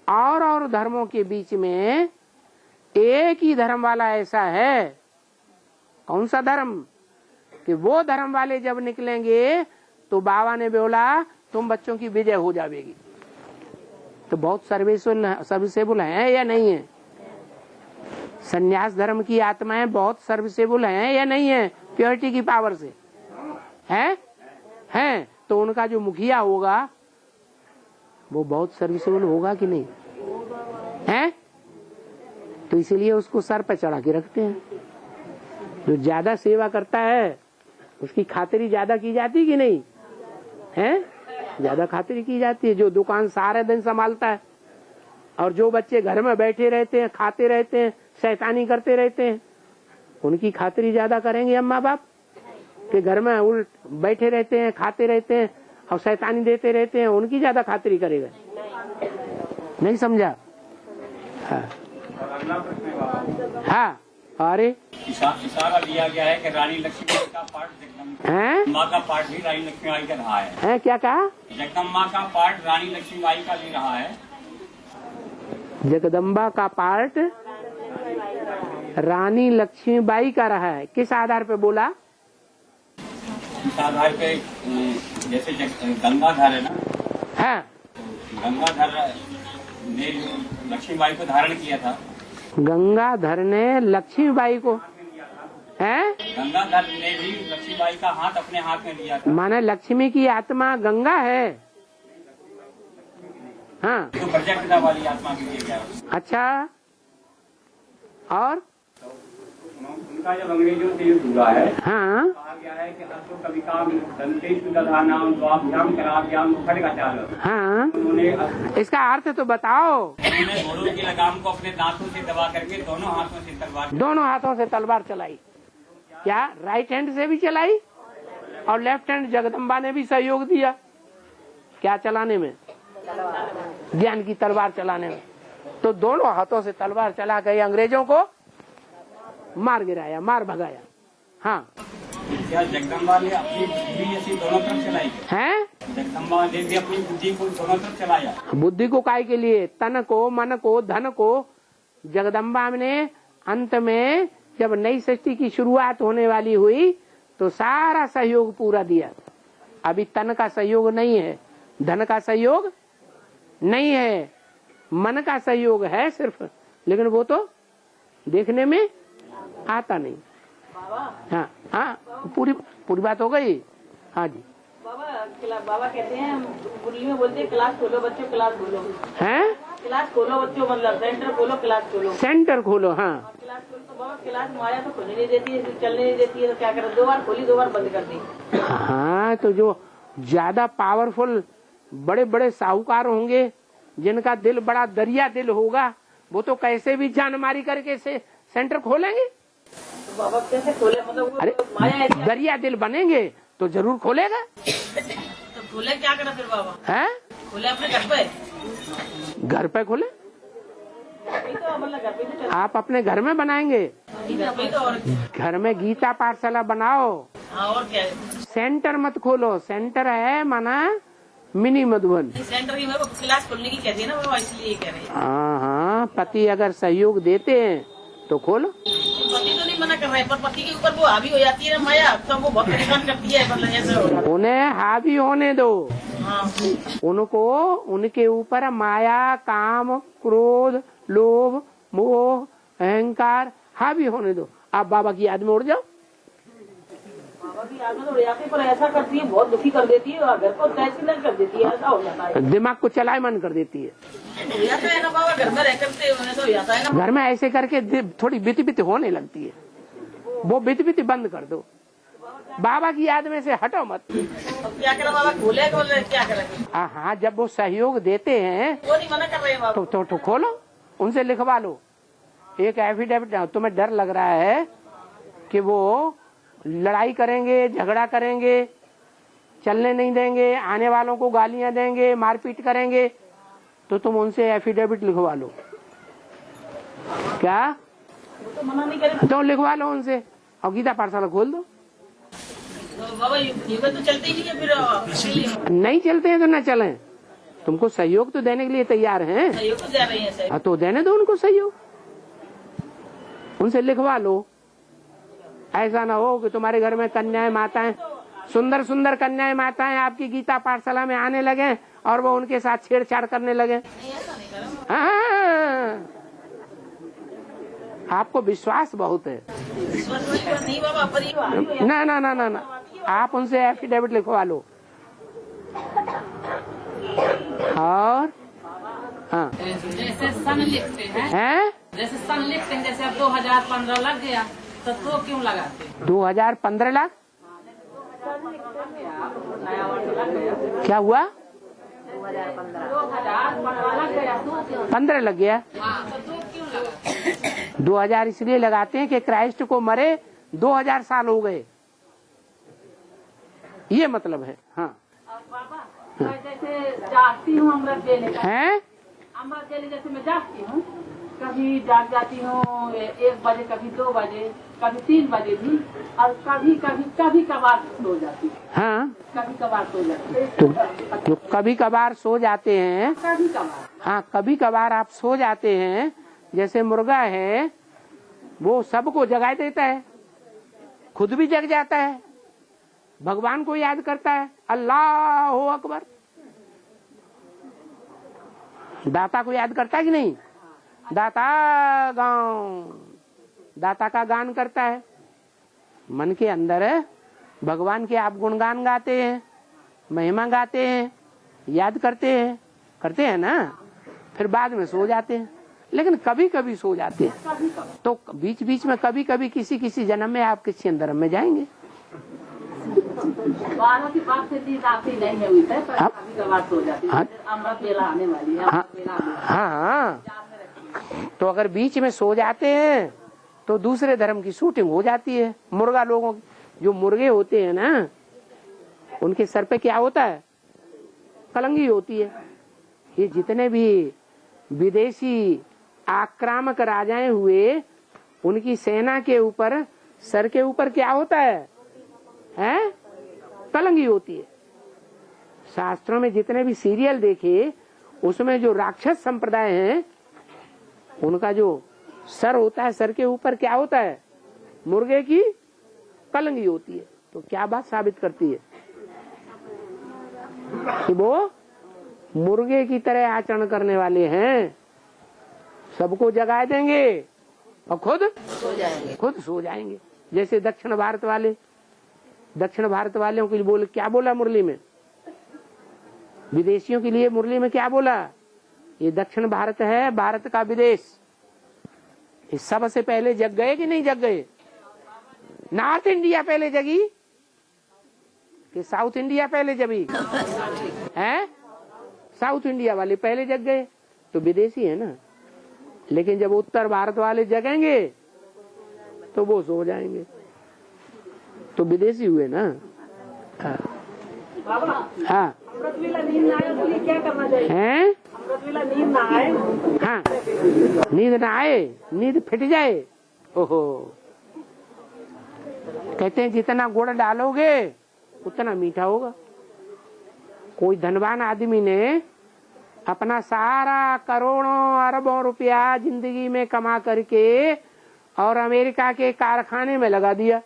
और धर्मों के बीच में एक ही धर्म वाला ऐसा है। कौन सा धर्म? कि वो धर्म वाले जब निकलेंगे तो बाबा ने बोला तुम बच्चों की विजय हो जाएगी। तो बहुत सर्विसेबल है या नहीं है? संन्यास धर्म की आत्माएं बहुत सर्विसेबल हैं या नहीं है? प्योरिटी की पावर से हैं। तो उनका जो मुखिया होगा वो बहुत सर्विसेबल होगा कि नहीं है? तो इसीलिए उसको सर पे चढ़ा के रखते हैं। जो ज्यादा सेवा करता है उसकी खातिरी ज्यादा की जाती कि नहीं है? ज्यादा खातिरी की जाती है। जो दुकान सारे दिन संभालता है और जो बच्चे घर में बैठे रहते हैं, खाते रहते हैं, शैतानी करते रहते हैं, उनकी खातिरी ज्यादा करेंगे अम्मा बाप के घर में उल्ट बैठे रहते हैं, खाते रहते हैं और शैतानी देते रहते हैं, उनकी ज्यादा खातिरी करेगा? नहीं समझा? हाँ। अरे इशारा दिया गया है कि रानी लक्ष्मीबाई का पाठ जगदम्बा का पाठ भी रानी लक्ष्मीबाई का रहा है। क्या कहा? जगदम्बा का पाठ रानी लक्ष्मीबाई का भी रहा है। जगदम्बा का पाठ रानी लक्ष्मीबाई का रहा है। किस आधार पे बोला? इस आधार पे जैसे गंगाधर है ना, हाँ, गंगाधर ने लक्ष्मीबाई को धारण किया था। गंगाधर ने लक्ष्मीबाई को गंगाधर ने भी लक्ष्मीबाई का हाथ अपने हाथ में लिया था। माने लक्ष्मी की आत्मा गंगा है। हाँ, तो प्रजापिता वाली आत्मा के लिए गया। अच्छा। और उनका जब अंग्रेजों से युद्ध हुआ है, हाँ, कहा गया है कि अशोक कविकाम दंतेषु दधानाम द्वाभ्याम कराभ्याम खड्गाचार्य। हाँ, उन्होंने इसका अर्थ तो बताओ। उन्होंने घोड़ों की लगाम को अपने दांतों से दबा करके दोनों हाथों से तलवार चलाई। क्या राइट हैंड से भी चलाई? और लेफ्ट हैंड जगदम्बा ने भी सहयोग दिया क्या चलाने में? ज्ञान की तलवार चलाने में। तो दोनों हाथों से तलवार चला के अंग्रेजों को मार गिराया, मार भगाया। हाँ, क्या जगदम्बा ने अपनी बुद्धि ऐसी दोनों तरफ चलाई है? जगदम्बा ने भी अपनी बुद्धि को दोनों तरफ चलाया। बुद्धि को काय के लिए? तन को, मन को, धन को। जगदम्बा ने अंत में जब नई सृष्टि की शुरुआत होने वाली हुई तो सारा सहयोग पूरा दिया। अभी तन का सहयोग नहीं है, धन का सहयोग नहीं है, मन का सहयोग है सिर्फ, लेकिन वो तो देखने में आता नहीं। हाँ हाँ, पूरी बात हो गई। हाँ जी। बाबा कहते हैं, मुरली में बोलते हैं क्लास खोलो बच्चों, क्लास खोलो। हैं? क्लास खोलो बच्चों, मतलब सेंटर खोलो, क्लास खोलो। सेंटर खोलो। हाँ, क्लास खोलो तो बाबा क्लास माया तो खोलने नहीं देती है, चलने नहीं देती है, तो क्या करें? 2 बार खोली, 2 बार बंद कर दी। हाँ, तो जो ज्यादा पावरफुल बड़े बड़े साहूकार होंगे, जिनका दिल बड़ा दरिया दिल होगा, वो तो कैसे भी जानमारी करके से सेंटर खोलेंगे। तो बाबा कैसे खोले? मतलब अरे माया दरिया दिल बनेंगे तो जरूर खोलेगा। तो खोले क्या करें फिर बाबा? है? खोले अपने घर पे? घर पे खोले? तो मतलब घर पे आप अपने घर में बनाएंगे? घर में गीता पाठशाला बनाओ। और क्या? सेंटर मत खोलो। सेंटर है माना मिनी मधुबन। सेंटर की मेरे को क्लास खोलने की कहती है ना बाबा, इसलिए कह रहे हैं। हाँ, पति अगर सहयोग देते हैं तो खोलो। पति तो नहीं मना कर रहे, पर पति के ऊपर वो हावी हो जाती है माया, तो वो बहुत परेशान करती है। मतलब ऐसे उन्हें हावी होने दो। हाँ, उनको उनके ऊपर माया, काम, क्रोध, लोभ, मोह, अहंकार हावी होने दो। आप बाबा की याद में उड़ जाओ। बाबा की याद में तो उड़ जाती, पर ऐसा करती है, बहुत दुखी कर देती है, और घर को तहसील कर देती है, ऐसा हो जाता है। दिमाग को चलायमान कर देती है। हो जाता है ना बाबा, घर में रह करते हो जाता है ना। घर में ऐसे करके थोड़ी बिती बिती होने लगती है, वो बिती बिती बंद कर दो। बाबा की याद में से हटो मत। अब क्या करें बाबा? खोले क्या करें? हाँ, जब वो सहयोग देते हैं वो नहीं मना कर रहे हैं बाबा। तो खोलो, उनसे लिखवा लो एक एफिडेविट। तुम्हें डर लग रहा है कि वो लड़ाई करेंगे, झगड़ा करेंगे, चलने नहीं देंगे, आने वालों को गालियां देंगे, मारपीट करेंगे, तो तुम उनसे एफिडेविट लिखवा लो। क्या? तो मना नहीं करे। तो लिखवा लो उनसे और गीता पाठशाला खोल दो। तो बाबा युवा तो चलते ही नहीं है, फिर नहीं चलते हैं तो न चलें, तुमको सहयोग तो देने के लिए तैयार हैं। सहयोग तो दे रहे हैं सर। तो देने दो उनको सहयोग, उनसे लिखवा लो। ऐसा ना हो कि तुम्हारे घर में कन्याएं माताएं, सुंदर सुंदर कन्याएं माताएं आपकी गीता पाठशाला में आने लगे और वो उनके साथ छेड़छाड़ करने लगे। हाँ, आपको विश्वास बहुत है। नहीं बाबा, परिवार ना ना ना ना ना, आप उनसे एफिडेविट लिखवा लो। और हाँ, जैसे सन लिखते हैं, जैसे सन लिखते हैं, जैसे अब 2015 लग गया तो क्यों लगाते? 2015 लाख क्या हुआ? 15 लग गया। 2000 इसलिए लगाते हैं कि क्राइस्ट को मरे 2000 साल हो गए, ये मतलब है। हाँ, मैं जैसे जागती हूँ अमृत वेले का, हैं? अमृत वेले जैसे मैं जागती हूँ, कभी जाग जाती हूँ 1 बजे, कभी 2 बजे, कभी 3 बजे भी, और कभी कभार सो जाती हूँ। हाँ, कभी कभार सो जाती हूँ। तो जो कभी कभार सो जाते हैं, कभी कभार, हाँ कभी कभार आप सो जाते हैं। जैसे मुर्गा है वो सबको जगा देता है, खुद भी जग जाता है, भगवान को याद करता है, अल्लाह अकबर। दाता को याद करता है कि नहीं? दाता दाता का गान करता है, मन के अंदर भगवान के आप गुणगान गाते हैं, महिमा गाते हैं, याद करते हैं ना, फिर बाद में सो जाते हैं। लेकिन कभी कभी सो जाते हैं, तो बीच बीच में कभी कभी किसी जन्म में आप किसी धर्म में जाएंगे। 12 की बात से नींद आती नहीं है, पर कभी कभार सो जाती है। अमृत वेला आने वाली है। हाँ, तो अगर बीच में सो जाते हैं तो दूसरे धर्म की शूटिंग हो जाती है। मुर्गा लोगों, जो मुर्गे होते हैं ना, उनके सर पे क्या होता है? कलंगी होती है। ये जितने भी विदेशी आक्रामक राजाएं हुए, उनकी सेना के ऊपर, सर के ऊपर क्या होता है? कलंगी होती है। शास्त्रों में जितने भी सीरियल देखे, उसमें जो राक्षस संप्रदाय हैं, उनका जो सर होता है, सर के ऊपर क्या होता है? मुर्गे की कलंगी होती है। तो क्या बात साबित करती है? कि वो मुर्गे की तरह आचरण करने वाले हैं, सबको जगा देंगे और खुद सो जाएंगे। जैसे दक्षिण भारत वालों के लिए बोले, क्या बोला मुरली में? विदेशियों के लिए मुरली में क्या बोला? ये दक्षिण भारत है, भारत का विदेश। ये सबसे पहले जग गए कि नहीं जग गए? नॉर्थ इंडिया पहले जगी कि साउथ इंडिया पहले जगी? है, साउथ इंडिया वाले पहले जग गए, तो विदेशी है ना। लेकिन जब उत्तर भारत वाले जगेंगे तो वो सो जाएंगे, तो विदेशी हुए ना। हाँ, अमृत वेला नींद ना आए तो ये क्या करना चाहिए? हैं? अमृत वेला नींद ना आए, हाँ, नींद ना आए, नींद फिट जाए। ओहो, कहते हैं जितना गुड़ डालोगे उतना मीठा होगा। कोई धनवान आदमी ने अपना सारा करोड़ों अरबों रुपया जिंदगी में कमा करके और अमेरिका के कारखाने में लगा दिया,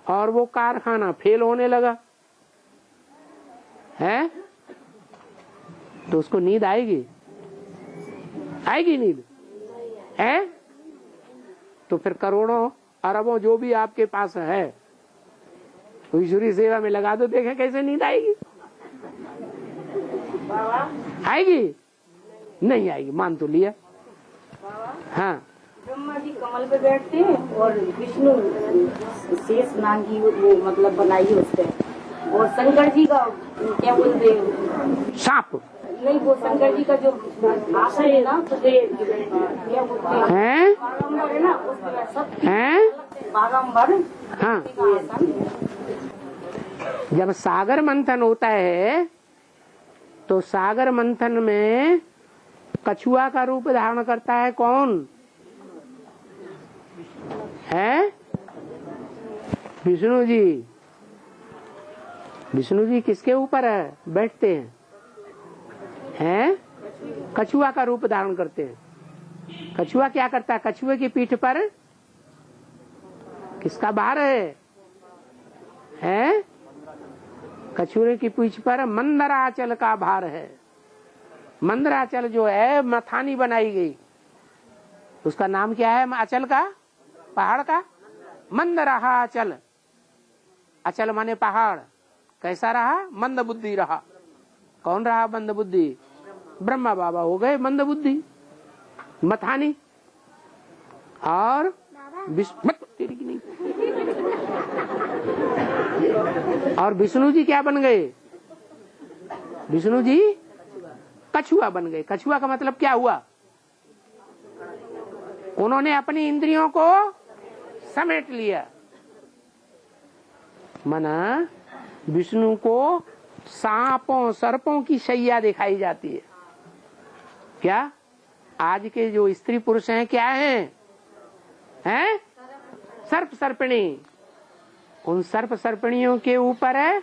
और वो कारखाना फेल होने लगा है, तो उसको नींद आएगी? नींद है? तो फिर करोड़ों अरबों जो भी आपके पास है, ईश्वरी सेवा में लगा दो, देखें कैसे नींद आएगी? आएगी? नहीं आएगी, मान तो लिया। हाँ, ब्रह्मा जी कमल पे बैठते हैं और विष्णु शेष नाग की वो मतलब बनाई है उसपे, और शंकर जी का क्या बोलते हैं? सांप। नहीं, वो शंकर जी का जो भाषा है ना, तो क्या बोलते हैं? बारंबार है ना, उसमें बारंबार। हाँ, जब सागर मंथन होता है तो सागर मंथन में कछुआ का रूप धारण करता है कौन है? विष्णु जी। विष्णु जी किसके ऊपर है बैठते हैं? कछुआ का रूप धारण करते हैं। कछुआ क्या करता है? कछुए की पीठ पर किसका भार है? कछुए की पीठ पर मंदराचल का भार है। मंदराचल जो है मथानी बनाई गई, उसका नाम क्या है? अचल का, पहाड़ का मंदराचल। अचल माने पहाड़। कैसा रहा? मंद बुद्धि रहा। कौन रहा मंद बुद्धि? ब्रह्मा बाबा हो गए मंद बुद्धि, मथानी। और और विष्णु जी क्या बन गए? विष्णु जी कछुआ बन गए। कछुआ का मतलब क्या हुआ? उन्होंने अपनी इंद्रियों को समेट लिया। मना विष्णु को सांपों सर्पों की शैया दिखाई जाती है। क्या आज के जो स्त्री पुरुष हैं क्या हैं? सर्प सर्पिणी। उन सर्प सर्पिणियों के ऊपर है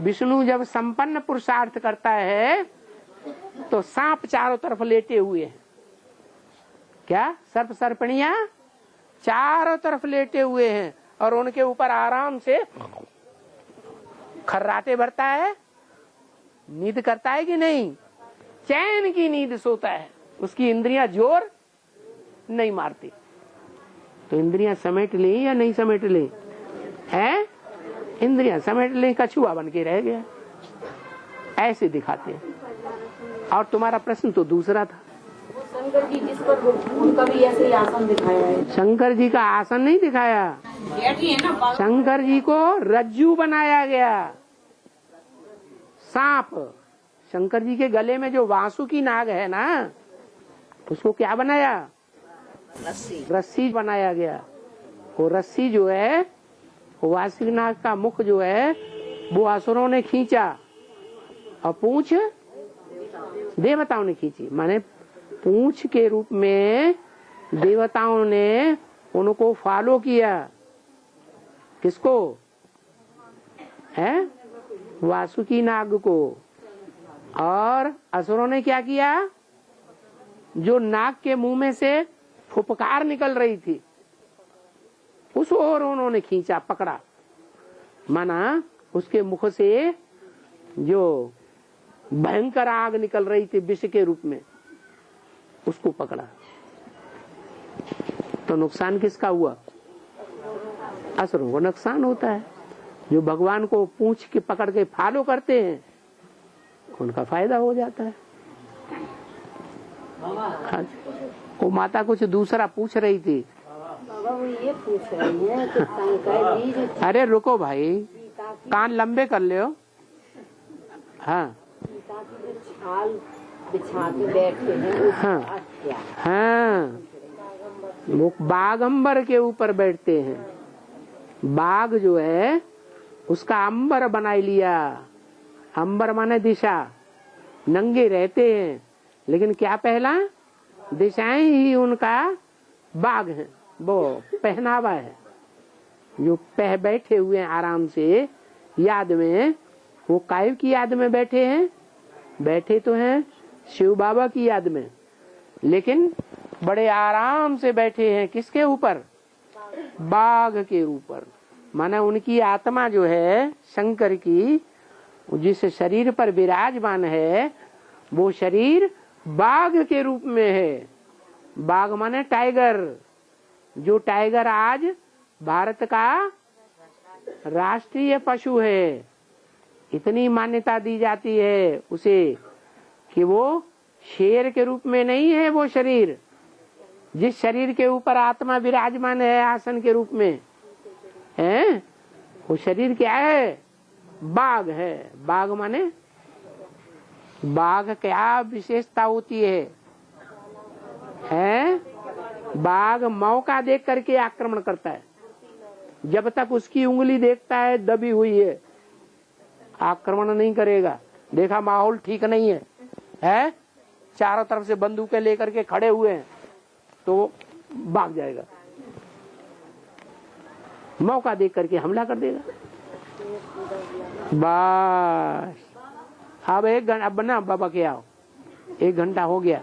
विष्णु जब संपन्न पुरुषार्थ करता है तो सांप चारों तरफ लेटे हुए हैं। क्या सर्प सर्पिणियां चारों तरफ लेटे हुए हैं और उनके ऊपर आराम से खर्राटे भरता है। नींद करता है कि नहीं? चैन की नींद सोता है। उसकी इंद्रियां जोर नहीं मारती। तो इंद्रियां समेट ले या नहीं समेट ले? है इंद्रियां समेट ले, कछुआ बन के रह गया। ऐसे दिखाते हैं। और तुम्हारा प्रश्न तो दूसरा था। शंकर जी जिस पर उनका भी ऐसे ही आसन दिखाया है। शंकर जी का आसन नहीं दिखाया, शंकर जी को रज्जू बनाया गया। सांप। शंकर जी के गले में जो वासुकी नाग है ना, उसको क्या बनाया? रस्सी बनाया गया। वो रस्सी जो है, वो वासुकी नाग का मुख जो है वो असुरों ने खींचा और पूंछ देवताओं ने खींची। माने पूंछ के रूप में देवताओं ने उनको फॉलो किया। किसको? है वासुकी नाग को। और असुरों ने क्या किया? जो नाग के मुंह में से फुफकार निकल रही थी उस ओर उन्होंने खींचा, पकड़ा। माना उसके मुख से जो भयंकर आग निकल रही थी विष के रूप में, उसको पकड़ा। तो नुकसान किसका हुआ? असुरों को नुकसान होता है। जो भगवान को पूंछ के पकड़ के फॉलो करते हैं उनका फायदा हो जाता है। वो माता कुछ दूसरा पूछ रही थी। बाबा वो ये पूछ रही है कि शंकर जी जो अरे रुको भाई, कान लंबे कर ले। हाँ छाल बिछा के बैठे हैं, हाँ हाँ, वो बागंबर के ऊपर बैठते हैं। बाग जो है उसका अंबर बना लिया। अंबर माने दिशा। नंगे रहते हैं लेकिन क्या पहला? दिशाएं ही उनका बाग है, वो पहनावा है। जो बैठे हुए हैं आराम से याद में, वो कायव की याद में बैठे हैं। बैठे तो हैं शिव बाबा की याद में, लेकिन बड़े आराम से बैठे हैं। किसके ऊपर? बाघ के ऊपर। माना उनकी आत्मा जो है शंकर की, जिस शरीर पर विराजमान है वो शरीर बाघ के रूप में है। बाघ माने टाइगर। जो टाइगर आज भारत का राष्ट्रीय पशु है। इतनी मान्यता दी जाती है उसे कि वो शेर के रूप में नहीं है। वो शरीर, जिस शरीर के ऊपर आत्मा विराजमान है आसन के रूप में है, वो शरीर क्या है? बाघ है। बाघ माने बाघ क्या विशेषता होती है? बाघ मौका देख करके आक्रमण करता है। जब तक उसकी उंगली देखता है दबी हुई है, आक्रमण नहीं करेगा। देखा माहौल ठीक नहीं है, चारों तरफ से बंदूकें लेकर के खड़े हुए हैं, तो भाग जाएगा, मौका देख करके हमला कर देगा। बस अब 1 घंटा, अब ना बाबा के आओ, 1 घंटा हो गया।